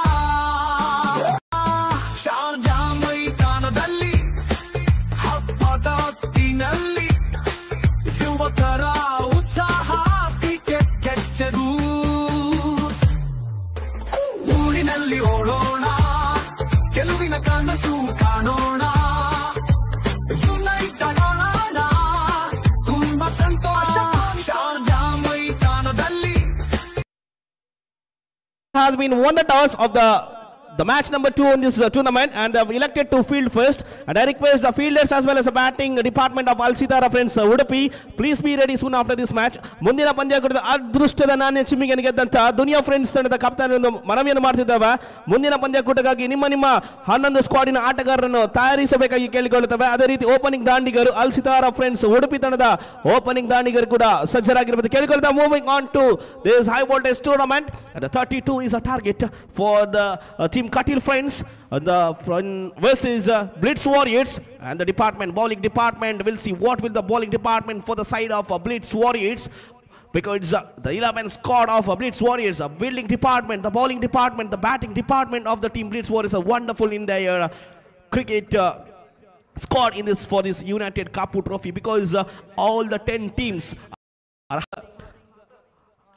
ಶಾರ್ಜಾ ಮೈದಾನದಲ್ಲಿ ಹಬ್ಬದ ಹೊತ್ತಿನಲ್ಲಿ ಯುವಕರ ಉತ್ಸಾಹ ಕ್ರಿಕೆಟ್ ಕೆಚ್ಚರು. ಊರಿನಲ್ಲಿ ಓಡೋಣ, ಗೆಲುವಿನ ಕನಸು ಕಾಣೋಣ, ಯುನೈಟೆಡ್ ತುಂಬಾ ಸಂತೋಷ. ಶಾರ್ಜಾ ಮೈದಾನದಲ್ಲಿ has been won the toss of the the match number 2 in this tournament, and they have elected to field first. And I request the fielders as well as the batting department of Al Sitara friends Udupi, please be ready soon after this match. ಮುಂದಿನ ಪಂದ್ಯಕೂಟದ ಅದೃಷ್ಟದ ನಾಣ್ಯ ಚಿಮ್ಮಿಗೆಯನ್ನು ಗೆದ್ದಂತ ದುನಿಯಾ friends ತಂಡದ ಕಪ್ತಾನ್ ಎಂದು ಮನವಿಯನ್ನು ಮಾಡ್ತಿದ್ದಾವೆ. ಮುಂದಿನ ಪಂದ್ಯಕೂಟಕ್ಕಾಗಿ ನಿಮ್ಮ 11 ಸ್ಕ್ವಾಡಿನ ಆಟಗಾರರನ್ನು ತಯಾರಿಸಬೇಕಾಗಿ ಕೇಳಿಕೊಳ್ಳುತ್ತವೆ. ಅದೇ ರೀತಿ ಓಪನಿಂಗ್ ದಾಂಡಿಗರು ಅಲ್ ಸಿತಾರಾ ಫ್ರೆಂಡ್ಸ್ ಉಡುಪಿ ತಂಡದ ಓಪನಿಂಗ್ ದಾಂಡಿಗರು ಕೂಡ ಸಜ್ಜರಾಗಿರಬೇಕು ಕೇಳಿಕೊಳ್ಳುತ್ತಾ. Moving on to this high voltage tournament. 32 is a target for the team Katil friends. The front versus Blitz Warriors, and the department, bowling department, will see what will the bowling department for the side of Blitz Warriors, because the 11 squad of Blitz Warriors, a fielding department, the bowling department, the batting department of the team Blitz Warriors are wonderful in their cricket squad in this for this United Kapu Trophy, because all the 10 teams are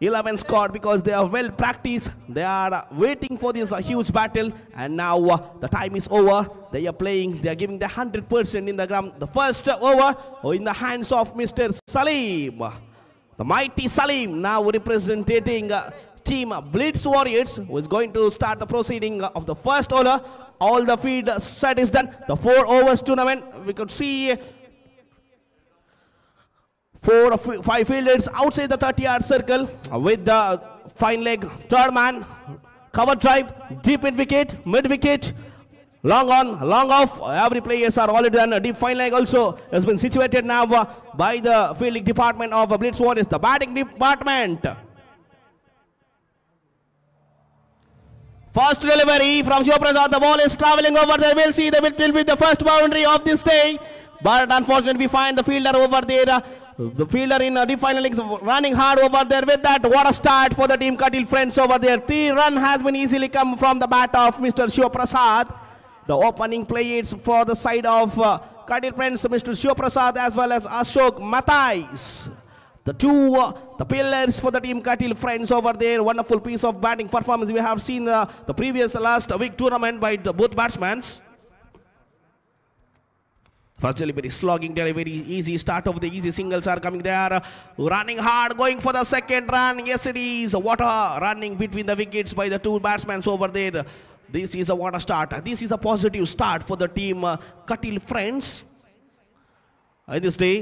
11 squad, because they are well practiced. They are waiting for this huge battle, and now the time is over. They are playing, they are giving the 100% in the ground. The first over in the hands of Mr. Salim, the mighty Salim, now representing team Blitz Warriors, who is going to start the proceeding of the first over. All the field set is done. The 4 overs tournament, we could see 4 or 5 fielders outside the 30-yard circle with the fine leg, third man, cover drive, deep in wicket, mid wicket, long on, long off. Every players are already done. A deep fine leg also has been situated now by the fielding department of Blitz Warriors. The batting department. First delivery from Shiva Prasad. The ball is traveling over there. We'll see. They will be the first boundary of this day. But unfortunately, we find the fielder over there. The fielder in deep final is running hard over there. With that, what a start for the team Katil friends over there. The run has been easily come from the bat of Mr. Shiva Prasad. The opening players for the side of Katil friends, Mr. Shiva Prasad as well as Ashok Mathais. The the pillars for the team Katil friends over there. Wonderful piece of batting performance. We have seen the previous last week tournament by both batsmen. First delivery, slogging delivery, easy start of the easy singles are coming there. Running hard, going for the second run. Yes, it is. What a running between the wickets by the 2 batsmen over there. This is a what a start. This is a positive start for the team Katil friends in this day.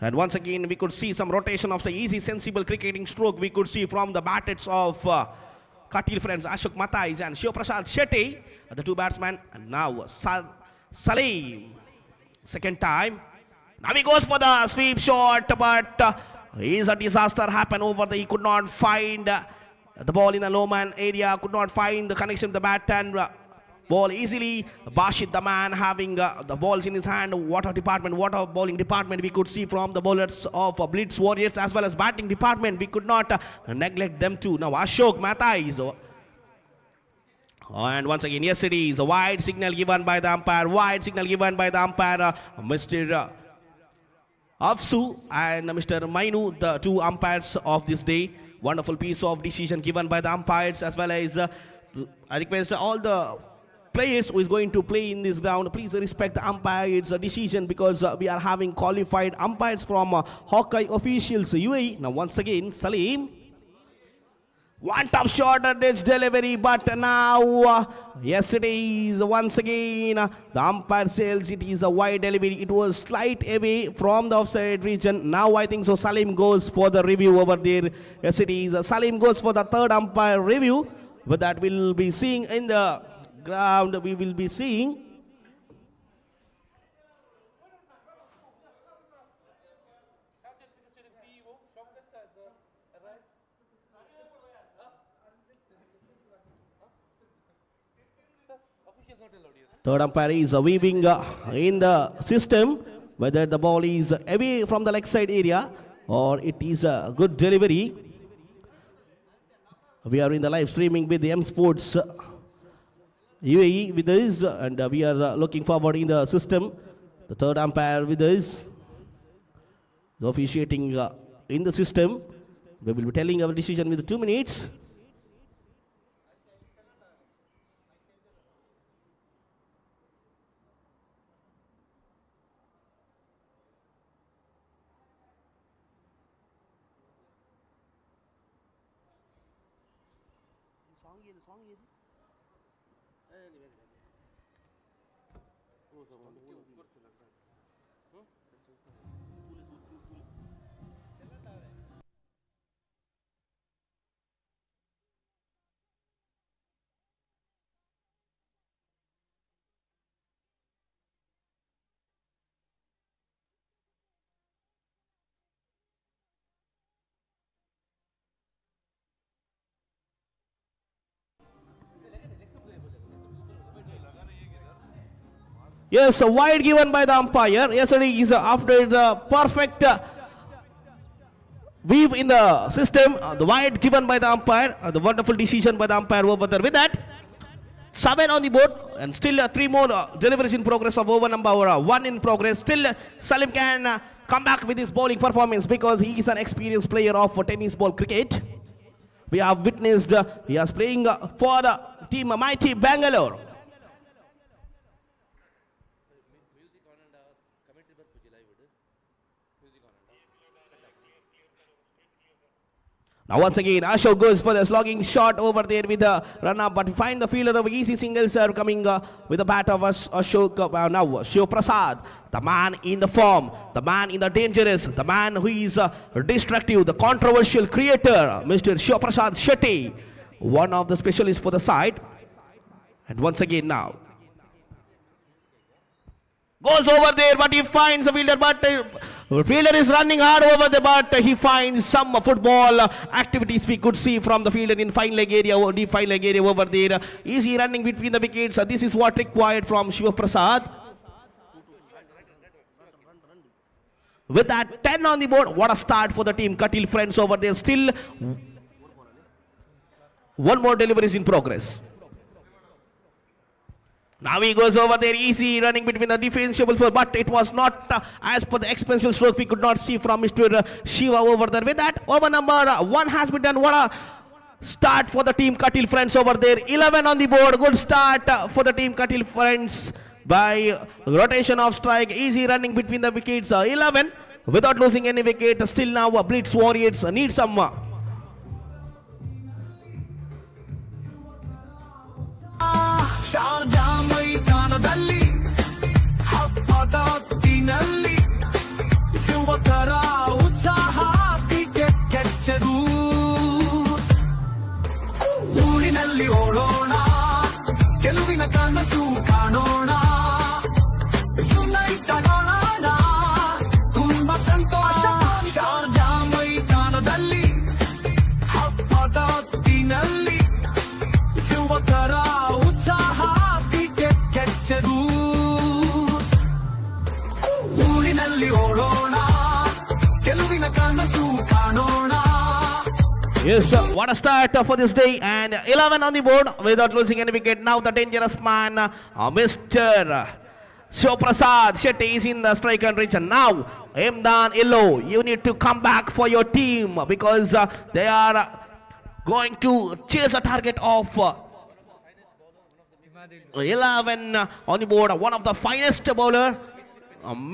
And once again, we could see some rotation of the easy, sensible cricketing stroke. We could see from the batters of Katil friends, Ashok Mathais and Shiv Prasad Shetty, the 2 batsmen. And now Salim, second time. Now he goes for the sweep shot, but is a disaster happened over there. He could not find the ball in the low man area, could not find the connection with the bat, and ball easily. Bashid, the man, having the balls in his hand. What a department, what a bowling department we could see from the bowlers of Blitz Warriors as well as batting department. We could not neglect them too. Now Ashok Mathais. And once again, yes, it is a wide signal given by the umpire. Wide signal given by the umpire, Mr. Afsu and Mr. Mainu, the 2 umpires of this day. Wonderful piece of decision given by the umpires, as well as I request all the players who is going to play in this ground, please respect the umpire's decision, because we are having qualified umpires from Hawkeye officials UAE. Now once again, Salim. One top shot at its delivery, but now, yes, it is once again. The umpire says it is a wide delivery. It was slight away from the offside region. Now I think so. Salim goes for the review over there. Yes, it is. Salim goes for the 3rd umpire review, but that we'll be seeing in the ground. We will be seeing. Third umpire is weaving in the system whether the ball is away from the leg side area or it is a good delivery. We are in the live streaming with the M Sports UAE with us, and we are looking forward in the system. The third umpire with us, the officiating in the system. We will be telling our decision with 2 minutes. Yes, a wide given by the umpire. Yesterday is after the perfect weave in the system. The wide given by the umpire. The wonderful decision by the umpire over there. With that, 7 on the board and still 3 more deliveries in progress of over number 1 in progress. Still Salim can come back with his bowling performance because he is an experienced player of tennis ball cricket. We have witnessed he is playing for the team Mighty Bangalore. Now once again, Ashok goes for the slogging shot over there with the run-up, but find the fielder of easy single serve coming with the bat of Ashok. Now Shiv Prasad, the man in the form, the man in the dangerous, the man who is destructive, the controversial creator, Mr. Shiv Prasad Shetty, one of the specialists for the side. And once again now, goes over there, but he finds a fielder, but fielder is running hard over there, but he finds some football activities we could see from the fielder in fine leg area, deep fine leg area over there. Easy running between the wickets. This is what required from Shiv Prasad. With that 10 on the board, what a start for the team. Katil friends over there. Still one more delivery is in progress. Now he goes over there, easy running between the defensible four, but it was not as per the expensive stroke we could not see from Mr. Shiva over there. With that, over number 1 has been done. What a start for the team Katil friends over there. 11 on the board, good start for the team Katil friends by rotation of strike, easy running between the wickets. 11 without losing any wicket. Still now Blitz Warriors need some Sharjah ಮೈದಾನದಲ್ಲಿ ಹಬ್ಬದ ಹೊತ್ತಿನಲ್ಲಿ ಯುವಕರ ಉತ್ಸಾಹ ಕೆಚ್ಚದು ಊರಿನಲ್ಲಿ ಓಡೋಣ ಗೆಲುವಿನ ಕನಸು ಕಾಣೋಣ unite ಆಗೋಣ ತುಂಬಾ ಸಂತೋಷ ಶಾರ್ಜಾ ಮೈದಾನದಲ್ಲಿ ಹಬ್ಬದ ಹೊತ್ತಿನಲ್ಲಿ ಯುವಕರ ಉತ್ಸಾಹ ಕೆಚ್ಚದು ಊರಿನಲ್ಲಿ ಓಡೋಣ ಗೆಲುವಿನ ಕನಸು ಕಾಣೋಣ. Yes, what a start for this day, and 11 on the board without losing any wicket. Now the dangerous man, Mr. Shiv Prasad Shetty is in the striker region. Now, Imdan Illo, you need to come back for your team because they are going to chase a target of 11 on the board. One of the finest bowler,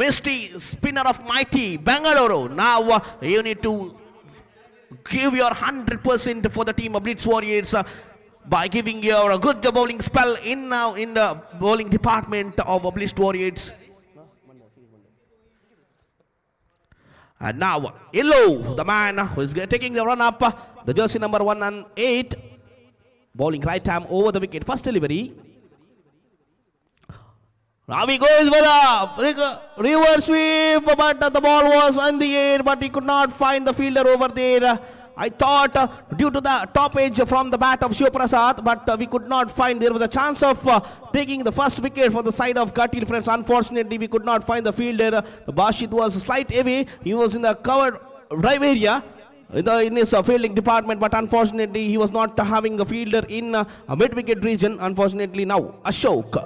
Misty spinner of Mighty Bangalore. Now you need to give your 100% for the team of Blitz Warriors by giving your a good bowling spell in now in the bowling department of Blitz Warriors. And now Illo, the man who is taking the run up, the jersey number 1 and 8, bowling right arm over the wicket. First delivery. Now he goes for the reverse sweep, but the ball was in the air, but he could not find the fielder over there. I thought due to the top edge from the bat of Shiv Prasad, but we could not find. There was a chance of taking the first wicket for the side of Katil friends. Unfortunately, we could not find the fielder. The Bashid was slight away. He was in the covered drive area in his fielding department, but unfortunately, he was not having a fielder in a mid-wicket region. Unfortunately, now Ashok.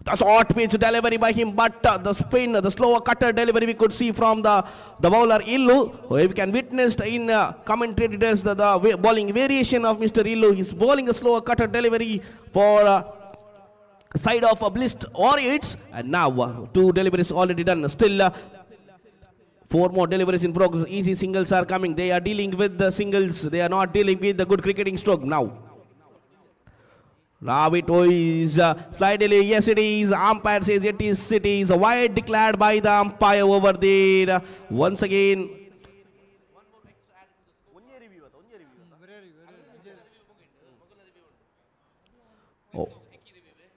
The short pitch delivery by him, but the spin, the slower cutter delivery we could see from the bowler Illu. We can witness in commentary there's the bowling variation of Mr. Illu. He's bowling a slower cutter delivery for side of Blitz Warriors, and now 2 deliveries already done. Still 4 more deliveries in progress. Easy singles are coming. They are dealing with the singles. They are not dealing with the good cricketing stroke now. Now it was slightly, yes it is. Umpire says it is wide declared by the umpire over there. Once again. Oh.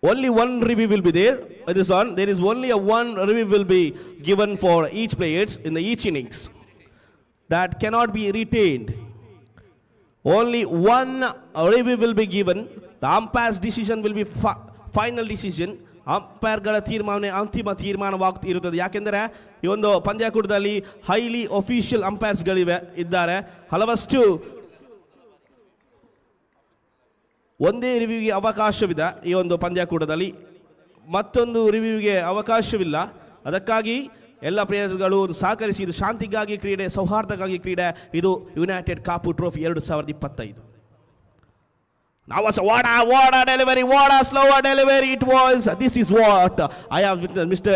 Only one review will be there. This one, there is only one review will be given for each players in the each innings. That cannot be retained. Only one review will be given. The umpire's decision will be final decision. ಅಂಪೈರ್ಗಳ ತೀರ್ಮಾನ ಅಂತಿಮ ತೀರ್ಮಾನವಾಗುತ್ತಿರುತ್ತದೆ. ಯಾಕೆಂದರೆ ಈ ಒಂದು ಪಂದ್ಯಾಕೂಟದಲ್ಲಿ highly official ಅಂಪೈರ್ಸ್ಗಳಿವೆ ಇದ್ದಾರೆ. ಹಲವಷ್ಟು ಒಂದೇ ರಿವ್ಯೂಗೆ ಅವಕಾಶವಿದೆ ಈ ಒಂದು ಪಂದ್ಯಾಕೂಟದಲ್ಲಿ, ಮತ್ತೊಂದು ರಿವ್ಯೂಗೆ ಅವಕಾಶವಿಲ್ಲ. ಅದಕ್ಕಾಗಿ ಎಲ್ಲ ಪ್ಲೇಯರ್ಗಳು ಸಹಕರಿಸಿ. ಇದು ಶಾಂತಿಗಾಗಿ ಕ್ರೀಡೆ, ಸೌಹಾರ್ದಕ್ಕಾಗಿ ಕ್ರೀಡೆ. ಇದು United Kapu trophy 2025. Now was what a delivery, what a slower delivery it was. This is what I have witnessed.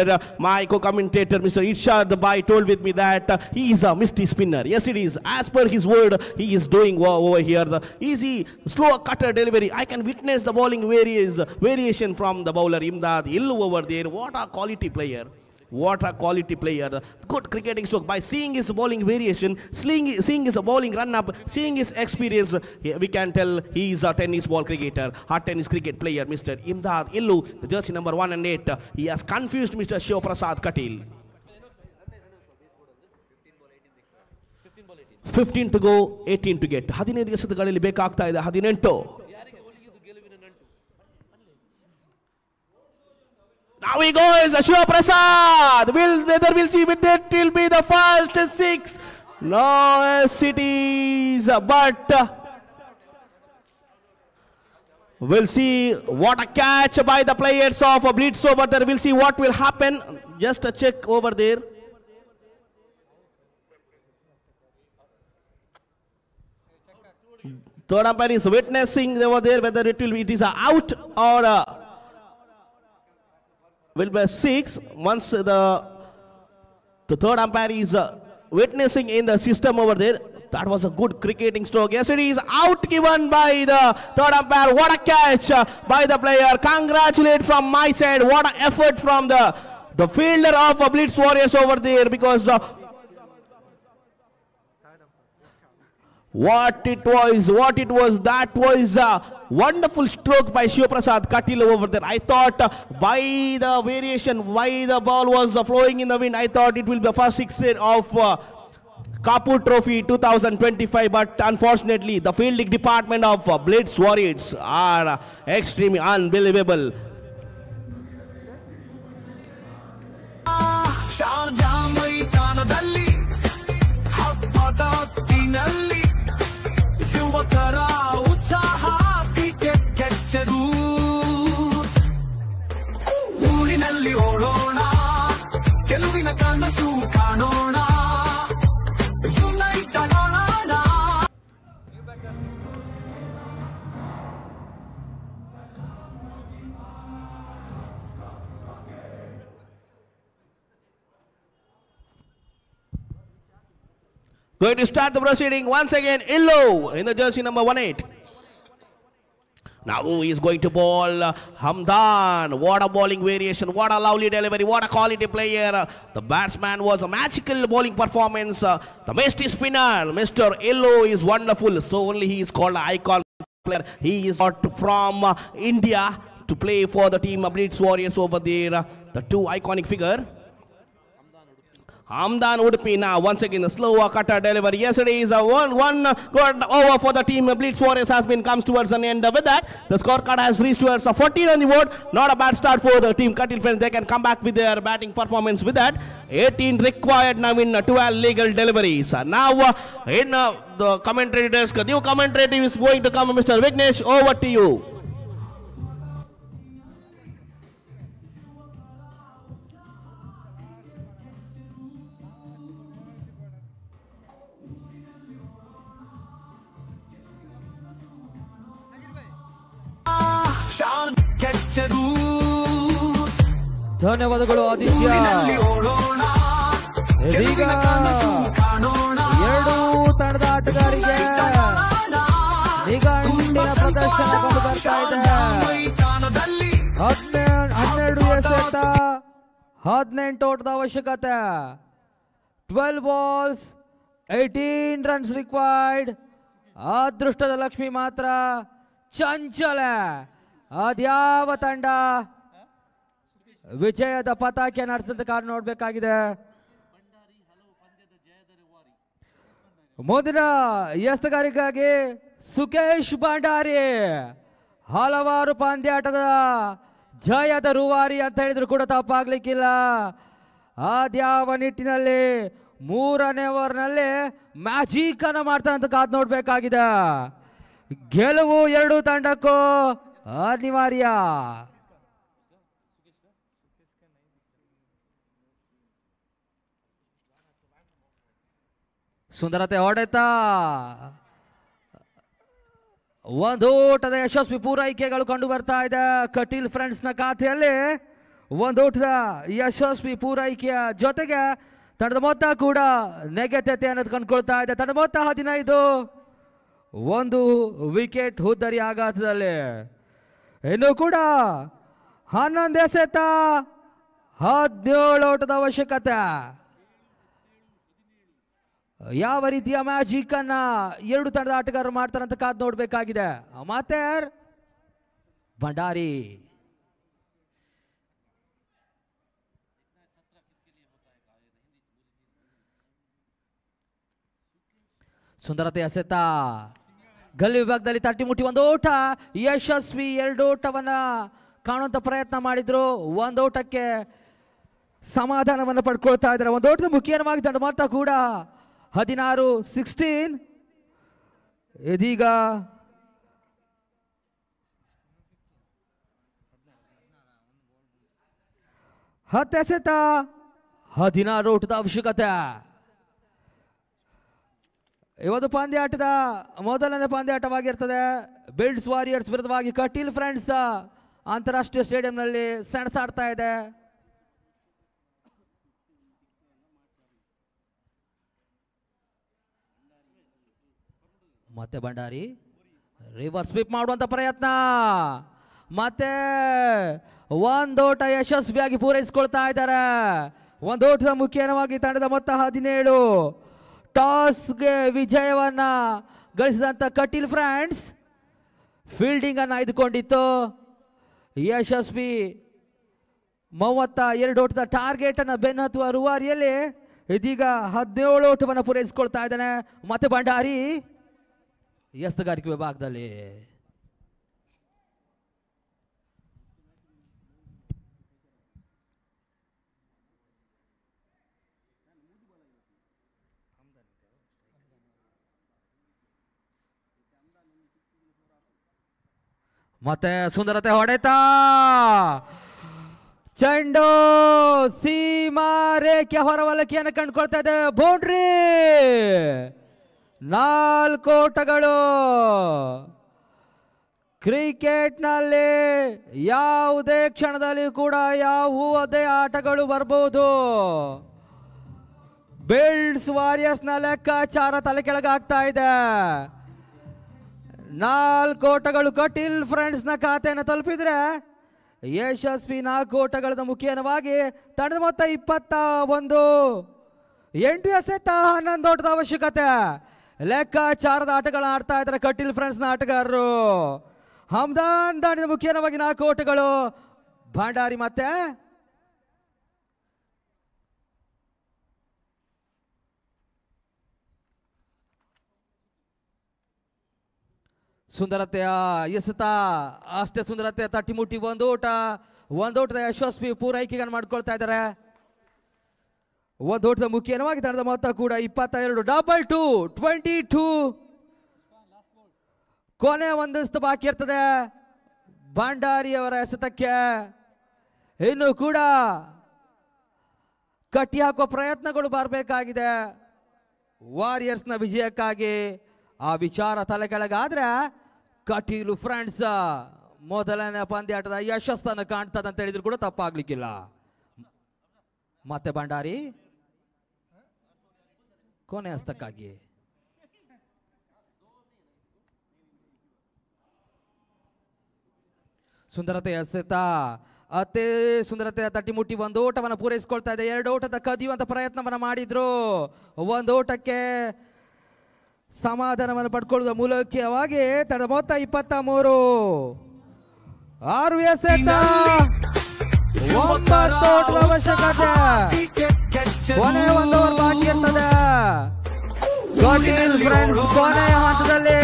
My co-commentator, Mr. Irshad Bhai, told with me that he is a misty spinner. Yes, it is. As per his word, he is doing over here. The easy, slow cutter delivery. I can witness the bowling variation from the bowler Imdad Illu over there. What a quality player. What a quality player. Good cricketing stroke. By seeing his bowling variation, seeing his bowling run-up, seeing his experience, we can tell he is a tennis ball cricketer, a tennis cricket player, Mr. Imdad Illu, the jersey number 1 and 8. He has confused Mr. Shiv Prasad Katil. 15 to go, 18 to get. 15 ಎಸೆತಗಳಲ್ಲಿ ಬೇಕಾಗ್ತಾ ಇದೆ 18. Now he goes, Shiv Prasad. Whether we'll see with that, it will be the first 6. No, yes it is, but we'll see what a catch by the players of Blitz over there. We'll see what will happen. Just a check over there. Third umpire is witnessing over there whether it is a out or will be 6. Once the third umpire is witnessing in the system over there. That was a good cricketing stroke. Yes, it is out given by the third umpire. What a catch by the player. Congratulate from my side. What an effort from the fielder of Blitz Warriors over there, because what it was, that was a wonderful stroke by Shiv Prasad Katil over there. I thought by the variation, why the ball was flowing in the wind, I thought it will be the first 6 of Kapu Trophy 2025, but unfortunately the fielding department of Blitz Warriors are extremely unbelievable. ಊರಿನಲ್ಲಿ ಓಡೋಣ, ಗೆಲುವಿನ ಕನಸು ಕಾಣೋಣ, unite ಆಗೋಣ. Going to start the proceeding once again. Illu in the jersey number 18. Now he is going to bowl Hamdan. What a bowling variation. What a lovely delivery. What a quality player. The batsman was a magical bowling performance. The misty spinner, Mr. Illu, is wonderful. So only he is called an icon player. He is out from India to play for the team of Blitz Warriors over there. The two iconic figure. Hamdan Udupi now once again the slower cutter delivery. Yes, it is a 1-1 good over for the team. Blitz Warriors has been comes towards an end. With that, the scorecard has reached towards a 14 on the board. Not a bad start for the team. Katil friends, they can come back with their batting performance. With that, 18 required now in 12 legal deliveries. Now in the commentary desk, the new commentary is going to come. Mr. Vignesh, over to you. ಧನ್ಯವಾದಗಳು ಆದಿತ್ಯ. ಗೆಲುವಿನ ಕನಸು ಕಾಣೋಣ. ಎರಡೂ ತಂಡದ ಆಟಗಾರರಿಗೆ ನಿಘಂಟಿನ ಪ್ರದರ್ಶನ ಕಂಡು ಬರ್ತಾ ಇದೆ. ಮೈದಾನದಲ್ಲಿ 12 ಎಸೆತ 18 ಓಟದ ಅವಶ್ಯಕತೆ. 12 ಬಾಲ್ಸ್ 18 ರನ್ಸ್ ರಿಕ್ವೈರ್ಡ್. ಅದೃಷ್ಟದ ಲಕ್ಷ್ಮಿ ಮಾತ್ರ ಚಂಚಲ. ಅದ್ಯಾವ ತಂಡ ವಿಜಯದ ಪತಾಕೆ ನಡೆಸಿದ ಕಾರಣ ನೋಡ್ಬೇಕಾಗಿದೆ. ಮುಂದಿನ ಎಸ್ತಗಾರಿಗಾಗಿ ಸುಕೇಶ್ ಭಂಡಾರಿ ಹಲವಾರು ಪಂದ್ಯಾಟದ ಜಯದ ರೂವಾರಿ ಅಂತ ಹೇಳಿದ್ರು ಕೂಡ ತಪ್ಪಾಗ್ಲಿಕ್ಕಿಲ್ಲ. ಅದ್ಯಾವ ನಿಟ್ಟಿನಲ್ಲಿ 3ನೇ ಓವರ್ನಲ್ಲಿ ಮ್ಯಾಜಿಕ್ ಅನ್ನ ಮಾಡ್ತಾರೆ ಅಂತ ಕಾದ್ ನೋಡ್ಬೇಕಾಗಿದೆ. ಗೆಲುವು ಎರಡೂ ತಂಡಕ್ಕೂ ಅನಿವಾರ್ಯ. ಸುಂದರತೆ ಹೊಡೆತ ಒಂದು ಓಟದ ಯಶಸ್ವಿ ಪೂರೈಕೆಗಳು ಕಂಡು ಬರ್ತಾ ಇದೆ. ಕಟೀಲ್ ಫ್ರೆಂಡ್ಸ್ ನ ಖಾತೆಯಲ್ಲಿ ಒಂದು ಓಟದ ಯಶಸ್ವಿ ಪೂರೈಕೆಯ ಜೊತೆಗೆ ತಂಡದ ಮೊತ್ತ ಕೂಡ ನೆಗೆತತೆ ಅನ್ನೋದು ಕಂಡುಕೊಳ್ತಾ ಇದೆ. ತಂಡದ ಮೊತ್ತ 15, ಒಂದು ವಿಕೆಟ್ ಹುದ್ದರಿ ಆಘಾತದಲ್ಲಿ. ಇನ್ನು ಕೂಡ 11 ಎಸೆತ 17 ಓಟದ ಅವಶ್ಯಕತೆ. ಯಾವ ರೀತಿಯ ಮ್ಯಾಜಿಕ್ ಅನ್ನ ಎರಡು ತಂಡದ ಆಟಗಾರರು ಮಾಡ್ತಾರೆ ಅಂತ ಕಾದ್ ನೋಡ್ಬೇಕಾಗಿದೆ. ಮಾತೇರ್ ಭಂಡಾರಿ ಸುಂದರತೆ ಎಸೆತ ಗಲ್ಲಿ ವಿಭಾಗದಲ್ಲಿ ತಟ್ಟಿ ಮುಟ್ಟಿ ಒಂದು ಓಟ ಯಶಸ್ವಿ. 2 ಓಟವನ್ನ ಕಾಣುವಂತ ಪ್ರಯತ್ನ ಮಾಡಿದ್ರು. ಒಂದು ಓಟಕ್ಕೆ ಸಮಾಧಾನವನ್ನು ಪಡ್ಕೊಳ್ತಾ ಇದ್ದಾರೆ. ಒಂದು ಓಟದ ಮುಖ್ಯವಾಗಿ ತಂಡ ಮೊತ್ತ ಕೂಡ 16. ಇದೀಗ ಹತ್ತು ಎಸೆತ 16 ಓಟದ ಅವಶ್ಯಕತೆ. ಇವತ್ತು ಪಂದ್ಯಾಟದ ಮೊದಲನೇ ಪಂದ್ಯಾಟವಾಗಿರ್ತದೆ. ಬಿಲ್ಡ್ಸ್ ವಾರಿಯರ್ಸ್ ವಿರುದ್ಧವಾಗಿ ಕಟೀಲ್ ಫ್ರೆಂಡ್ಸ್ ಅಂತಾರಾಷ್ಟ್ರೀಯ ಸ್ಟೇಡಿಯಂನಲ್ಲಿ ಸೆಣಸಾಡ್ತಾ ಇದೆ. ಮತ್ತೆ ಭಂಡಾರಿ ರಿವರ್ಸ್ ಸ್ವೀಪ್ ಮಾಡುವಂತ ಪ್ರಯತ್ನ. ಮತ್ತೆ ಒಂದು ಓಟ ಯಶಸ್ವಿಯಾಗಿ ಪೂರೈಸಿಕೊಳ್ತಾ ಇದ್ದಾರೆ. ಒಂದು ಓಟದ ಮುಖ್ಯವಾಗಿ ತಂಡದ ಮೊತ್ತ 17. ಟಾಸ್ಗೆ ವಿಜಯವನ್ನ ಗಳಿಸಿದಂತ ಕಟೀಲ್ ಫ್ರೆಂಡ್ಸ್ ಫೀಲ್ಡಿಂಗ್ ಅನ್ನು ಆಯ್ದುಕೊಂಡಿತ್ತು. ಯಶಸ್ವಿ 32 ಓಟದ ಟಾರ್ಗೆಟ್ ಅನ್ನು ಬೆನ್ನತ್ತುವ ರೂವಾರಿಯಲ್ಲಿ ಇದೀಗ 17 ಓಟವನ್ನು ಪೂರೈಸಿಕೊಳ್ತಾ ಇದ್ದಾನೆ. ಮತ್ತೆ ಭಂಡಾರಿ ಎಸ್ತಗಾರಿಕೆ ವಿಭಾಗದಲ್ಲಿ ಮತ್ತೆ ಸುಂದರತೆ ಹೊಡೆತ ಚೆಂಡು ಸೀಮಾ ರೇಖೆ ಹೊರವಲಕಿಯನ್ನು ಕಂಡುಕೊಳ್ತಾ ಇದೆ. ಬೌಂಡ್ರಿ 4 ಓಟಗಳು. ಕ್ರಿಕೆಟ್ನಲ್ಲಿ ಯಾವುದೇ ಕ್ಷಣದಲ್ಲಿ ಕೂಡ ಯಾವುದೇ ಆಟಗಳು ಬರಬಹುದು. ಬಿಲ್ಡ್ಸ್ ವಾರಿಯರ್ಸ್ನ ಲೆಕ್ಕಾಚಾರ ತಲೆ ಕೆಳಗಾಗ್ತಾ ಇದೆ. 4 ಓಟಗಳು ಕಟೀಲ್ ಫ್ರೆಂಡ್ಸ್ನ ಖಾತೆಯನ್ನು ತಲುಪಿದ್ರೆ ಯಶಸ್ವಿ 4 ಓಟಗಳ ಮುಖೇನವಾಗಿ ತಂಡದ ಮೊತ್ತ 21. 8 ಎಸೆತ 11 ಓಟದ ಅವಶ್ಯಕತೆ. ಲೆಕ್ಕಾಚಾರದ ಆಟಗಳನ್ನ ಆಡ್ತಾ ಇದ್ದಾರೆ ಕಟೀಲ್ ಫ್ರೆಂಡ್ಸ್ನ ಆಟಗಾರರು. ಹಮ್ದಾನ್ ದಾಂಡಿನ ಮುಖೇನವಾಗಿ 4 ಓಟಗಳು. ಭಂಡಾರಿ ಮತ್ತೆ ಸುಂದರತೆಯ ಎಸೆತ ಅಷ್ಟೇ ಸುಂದರತೆ ತಟ್ಟಿ ಮುಟ್ಟಿ ಒಂದು ಓಟದ ಯಶಸ್ವಿ ಪೂರೈಕೆಗಳನ್ನು ಮಾಡ್ಕೊಳ್ತಾ ಇದ್ದಾರೆ. ಒಂದು ಓಟದ ಮುಖ್ಯವಾಗಿ ತಂಡದ ಮೊತ್ತ ಕೂಡ 22. 22. ಕೊನೆ ಒಂದಷ್ಟು ಬಾಕಿ ಇರ್ತದೆ ಭಂಡಾರಿ ಅವರ ಎಸೆತಕ್ಕೆ. ಇನ್ನು ಕೂಡ ಕಟ್ಟಿ ಹಾಕುವ ಪ್ರಯತ್ನಗಳು ಬರಬೇಕಾಗಿದೆ ವಾರಿಯರ್ಸ್ನ ವಿಜಯಕ್ಕಾಗಿ. ಆ ವಿಚಾರ ತಲೆ ಕೆಳಗಾದ್ರೆ ಕಟೀಲು ಫ್ರೆಂಡ್ಸ್ ಮೊದಲನೇ ಪಂದ್ಯಾಟದ ಯಶಸ್ಸನ್ನು ಕಾಣ್ತದೆ ಅಂತ ಹೇಳಿದ್ರು ಕೂಡ ತಪ್ಪಾಗ್ಲಿಕ್ಕಿಲ್ಲ. ಮತ್ತೆ ಭಂಡಾರಿ ಕೊನೆ ಹಸ್ತಕ್ಕಾಗಿ ಸುಂದರತೆ ಎಸೆತ ಅತಿ ಸುಂದರತೆಯ ತಟ್ಟಿಮುಟ್ಟಿ ಒಂದು ಓಟವನ್ನು ಪೂರೈಸಿಕೊಳ್ತಾ ಇದೆ. 2 ಓಟದ ಕದಿಯುವಂತ ಪ್ರಯತ್ನವನ್ನು ಮಾಡಿದ್ರು. 1 ಓಟಕ್ಕೆ ಸಮಾಧಾನವನ್ನು ಪಡ್ಕೊಳ್ಳುವ ಮೂಲಕವಾಗಿ ತಡ ಮೊತ್ತ 23. 6 ಎಸೆತ 9 ಓಟದ ಅವಶ್ಯಕತೆ. ಕೊನೆ 1 ಓವರ್ ಬಾಕಿ ಇರ್ತದೆ. ಕೊನೆಯ ಹಂತದಲ್ಲಿ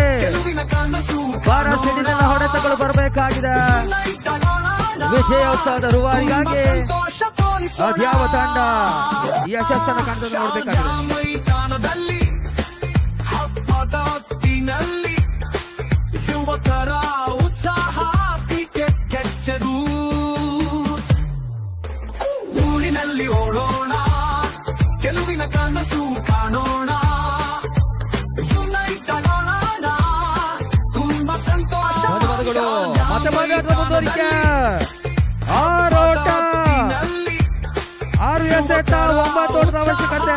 ಭಾರತ ಹೊಡೆತಗಳು ಬರಬೇಕಾಗಿದೆ. ವಿಜಯೋತ್ಸವದ ರೂವಾರಿಗಾಗಿ ಅದ್ಯಾವ ತಂಡ ಯಶಸ್ಸನ್ನು ಕಂಡು ನೋಡಬೇಕಾಗಿದೆ. ಯುವಕರ ಉತ್ಸಾಹ ಕೆಚ್ಚದು. ಊರಿನಲ್ಲಿ ಓಡೋಣ, ಗೆಲುವಿನ ಕನಸು ಕಾಣೋಣ. ಯುನೈಟೆಡ್ ಆಡೋಣ, ತುಂಬಾ ಸಂತೋಷ. ಮತ್ತೆ ಮುಂದುವರಿಕೆ 6 ಓಟ 6 ಎಸೆತ 9 ಓಟದ ಅವಶ್ಯಕತೆ.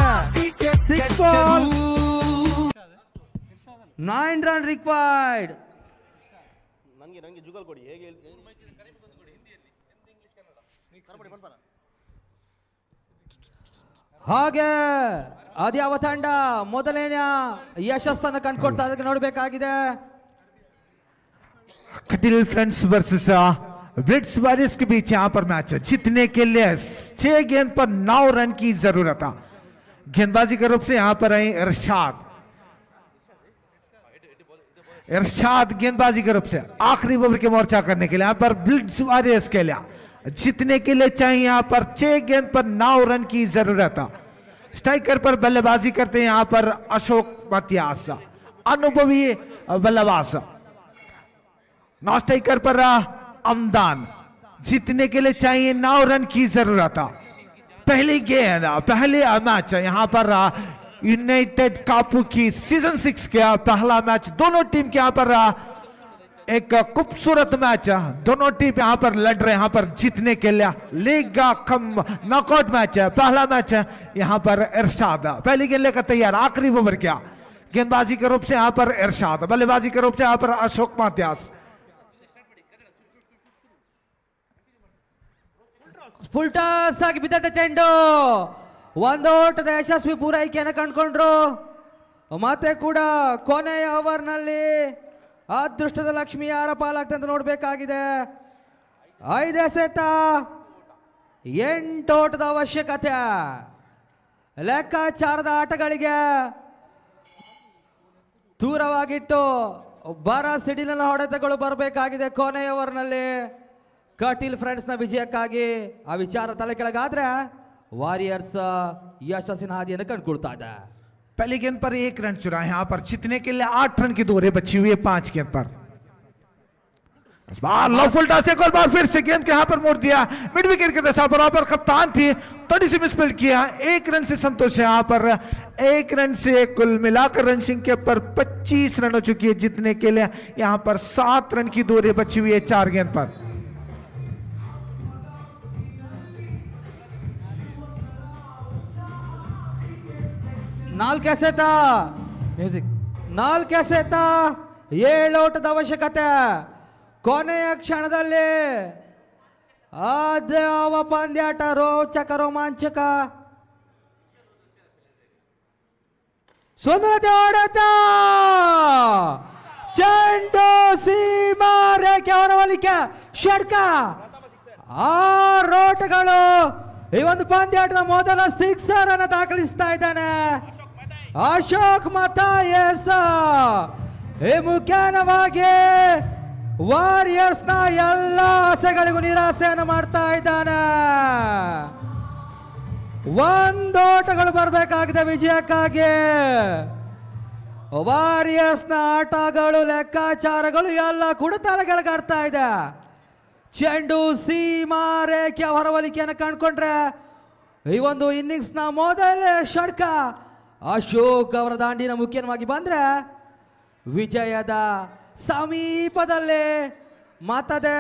6 ಬಾಲ್ 9 ರನ್ ರಿಕ್ವೈರ್ಡ್. ನನಗೆ ಜುಗಲ್ ಕೊಡಿ. ಹೇಗೆ ಹಾಗೆ ಅದ್ಯಾವ ತಂಡ ಮೊದಲನೇ ಯಶಸ್ಸನ್ನು ಕಂಡುಕೊಡ್ತಾ ಅದಕ್ಕೆ ನೋಡಬೇಕಾಗಿದೆ. कटिल फ्रेंड्स वर्सेस ब्लिट्स वॉरियर्स के बीच यहाँ पर मैच है. जीतने के लिए 6 गेंद पर 9 रन की जरूरत है. गेंदबाजी के रूप से यहाँ पर आई इरशाद गेंदबाजी के रूप से आखिरी ओवर के मोर्चा करने के लिए यहाँ पर ब्लिट्स वॉरियर्स के लिए जीतने के लिए चाहिए यहाँ पर 6 गेंद पर 9 रन की जरूरत है. स्ट्राइकर पर बल्लेबाजी करते हैं यहाँ पर अशोक मतियास, अनुभवी बल्लेबाज. नौ स्ट्राइकर पर अमदान. जीतने के लिए चाहिए 9 रन की जरूरत है. पहली गेंद पहले मैच यहाँ पर यूनाइटेड कापू की सीजन 6 का पहला मैच. दोनों टीम के यहाँ पर एक खूबसूरत मैच. दोनों टीम यहाँ पर लड़ रहे हैं यहाँ पर जीतने के लिए. लीग का कम नॉकआउट मैच है. पहला मैच है यहाँ पर इरशाद पहली गेंद लेकर तैयार. आखिरी ओवर क्या गेंदबाजी के रूप से यहाँ पर इरशाद, बल्लेबाजी के रूप से यहाँ पर अशोक मात्यास. ಫುಲ್ ಟಾಸ್ ಆಗಿ ಬಿದ್ದಂತೆ ಚೆಂಡು. 1 ಓಟದ ಯಶಸ್ವಿ ಪೂರೈಕೆಯನ್ನು ಕಂಡುಕೊಂಡ್ರು. ಮತ್ತೆ ಕೂಡ ಕೊನೆಯ ಓವರ್ನಲ್ಲಿ ಅದೃಷ್ಟದ ಲಕ್ಷ್ಮಿ ಯಾರ ಪಾಲಾಗ್ತದೆ ಅಂತ ನೋಡಬೇಕಾಗಿದೆ. 5 ಎಸೆತ 8 ಓಟದ ಅವಶ್ಯಕತೆ. ಲೆಕ್ಕಾಚಾರದ ಆಟಗಳಿಗೆ ದೂರವಾಗಿಟ್ಟು ಬರ ಸಿಡಿಲಿನ ಹೊಡೆತಗಳು ಬರಬೇಕಾಗಿದೆ ಕೊನೆಯ ಓವರ್ನಲ್ಲಿ. ಕಟೀಲ್ ಫ್ರೆಂಡ್ಸ್ ನ ವಿಜಯಕ್ಕಾಗಿ ಆ ವಿಚಾರ ತಲೆ ಕೆಳಗಾದ್ರೆ ವಾರಿಯರ್ಸ್ ಯಶಸ್ಸಿನ ಹಾದಿಯನ್ನು ಕಂಡುಕೊಳ್ತಾ ಇದೆ. पहली गेंद पर 1 रन चुरा. यहाँ पर जीतने के लिए 8 रन की दूरी बची हुई है 5 गेंद पर. लो फुल टॉस एक और बार फिर से गेंद के यहाँ पर मोड़ दिया. मिड विकेट के दशा पर वहां पर कप्तान थी, थोड़ी सी मिसफील्ड किया. 1 रन से संतोष है. यहाँ पर 1 रन से कुल मिलाकर रन संख्या पर 25 रन हो चुकी है. जीतने के लिए यहाँ पर 7 रन की दूरी बची हुई है 4 गेंद पर. ನಾಲ್ಕು ಎಸೆತ ಮ್ಯೂಸಿಕ್ 4 ಎಸೆತ 7 ಓಟದ ಅವಶ್ಯಕತೆ. ಕೊನೆಯ ಕ್ಷಣದಲ್ಲಿ ಅದ್ಯಾವ ಪಂದ್ಯಾಟ ರೋಚಕ ರೋಮಾಂಚಕ. ಸುಂದರತೆ ಹೊಡೆತ ಚೆಂಡು ಸೀಮಾ ರೇಖೆ ಹೊರವಲಿಕೆ ಷಡ್ಕ. 6 ಓಟಗಳು ಈ ಒಂದು ಪಂದ್ಯಾಟದ ಮೊದಲ 6 ಅನ್ನು ದಾಖಲಿಸ್ತಾ ಇದ್ದಾನೆ ಅಶೋಕ್ ಮತಾಯಸ್. ಈ ಮುಖ್ಯವಾಗಿ ವಾರಿಯರ್ಸ್ ನ ಎಲ್ಲ ಆಸೆಗಳಿಗೂ ನಿರಾಸೆಯನ್ನು ಮಾಡ್ತಾ ಇದ್ದಾನೆ. 1 ಓಟಗಳು ಬರಬೇಕಾಗಿದೆ ವಿಜಯಕ್ಕಾಗಿ. ವಾರಿಯರ್ಸ್ ನ ಆಟಗಳು ಲೆಕ್ಕಾಚಾರಗಳು ಎಲ್ಲ ಕೂಡ ತಲೆಗೆಳಗಾಡ್ತಾ ಇದೆ. ಚೆಂಡು ಸೀಮಾ ರೇಖೆಯ ಹೊರವಲಿಕೆಯನ್ನು ಕಂಡುಕೊಂಡ್ರೆ ಈ ಒಂದು ಇನ್ನಿಂಗ್ಸ್ ನ ಮೊದಲ ಷಡ್ಕ ಅಶೋಕ್ ಅವರ ದಾಂಡಿನ ಮುಖ್ಯವಾಗಿ ಬಂದ್ರೆ ವಿಜಯದ ಸಮೀಪದಲ್ಲೇ ಮತದೆ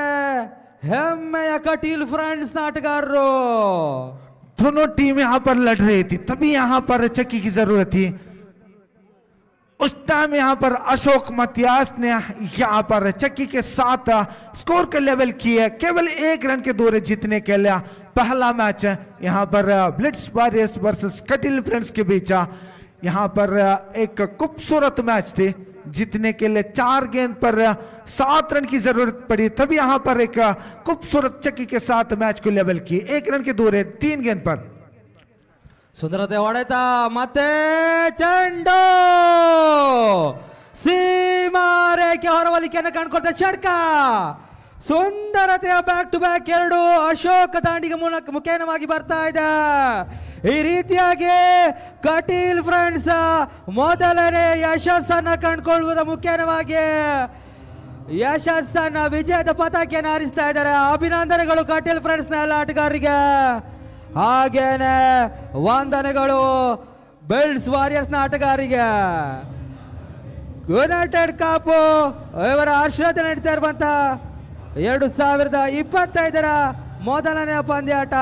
ಹೆಮ್ಮೆಯ ಕಟೀಲ್ ಫ್ರೆಂಡ್ಸ್ ಆಟಗಾರರು. दोनों टीम यहाँ पर लड़ रही थी, तभी यहाँ पर चक्की की जरूरत थी. उस टाइम यहाँ पर अशोक मतियास ने यहाँ पर चक्की के साथ स्कोर का लेवल किया, केवल 1 रन के दौरे जीतने के लिए। पहला मैच यहाँ पर ब्लिट्स वॉरियर्स वर्सेस कटिल फ्रेंड्स के बीच यहाँ पर एक खूबसूरत मैच थी। जीतने के लिए 4 गेंद पर 7 रन की जरूरत पड़ी, तभी यहाँ पर एक खूबसूरत चक्की के साथ मैच को लेवल की। 1 रन के दौरे 3 गेंद पर। ಸುಂದರತೆ ಹೊಡೆತ ಮತ್ತೆ ಚೆಂಡು ಸೀಮಾರೇಖೆ ಹೊರವಲಿಕೆಯನ್ನು ಕಂಡುಕೊಳ್ತಾ ಷಟ್ಕ. ಸುಂದರತೆಯ ಬ್ಯಾಕ್ ಟು ಬ್ಯಾಕ್ 2 ಅಶೋಕ ದಾಂಡಿಗೆ ಮುಖೇನವಾಗಿ ಬರ್ತಾ ಇದೆ. ಈ ರೀತಿಯಾಗಿ ಕಟೀಲ್ ಫ್ರೆಂಡ್ಸ್ ಮೊದಲನೇ ಯಶಸ್ಸನ್ನ ಕಂಡುಕೊಳ್ಳುವುದರ ಮುಖೇನವಾಗಿ ಯಶಸ್ಸನ್ನ ವಿಜಯದ ಪತಾಕೆಯನ್ನು ಹಾರಿಸ್ತಾ ಇದ್ದಾರೆ. ಅಭಿನಂದನೆಗಳು ಕಟೀಲ್ ಫ್ರೆಂಡ್ಸ್ನ ಎಲ್ಲ ಆಟಗಾರರಿಗೆ, ಹಾಗೇನೆ ವಂದನೆಗಳು ಬಿಲ್ಡ್ಸ್ ವಾರಿಯರ್ಸ್ನ ಆಟಗಾರರಿಗೆ. ಯುನೈಟೆಡ್ ಕಪ್ ಇವರ ಆಶ್ರಯತೆ ನಡೀತಾ ಇರುವಂತಹ 2025 ಮೊದಲನೆಯ ಪಂದ್ಯಾಟ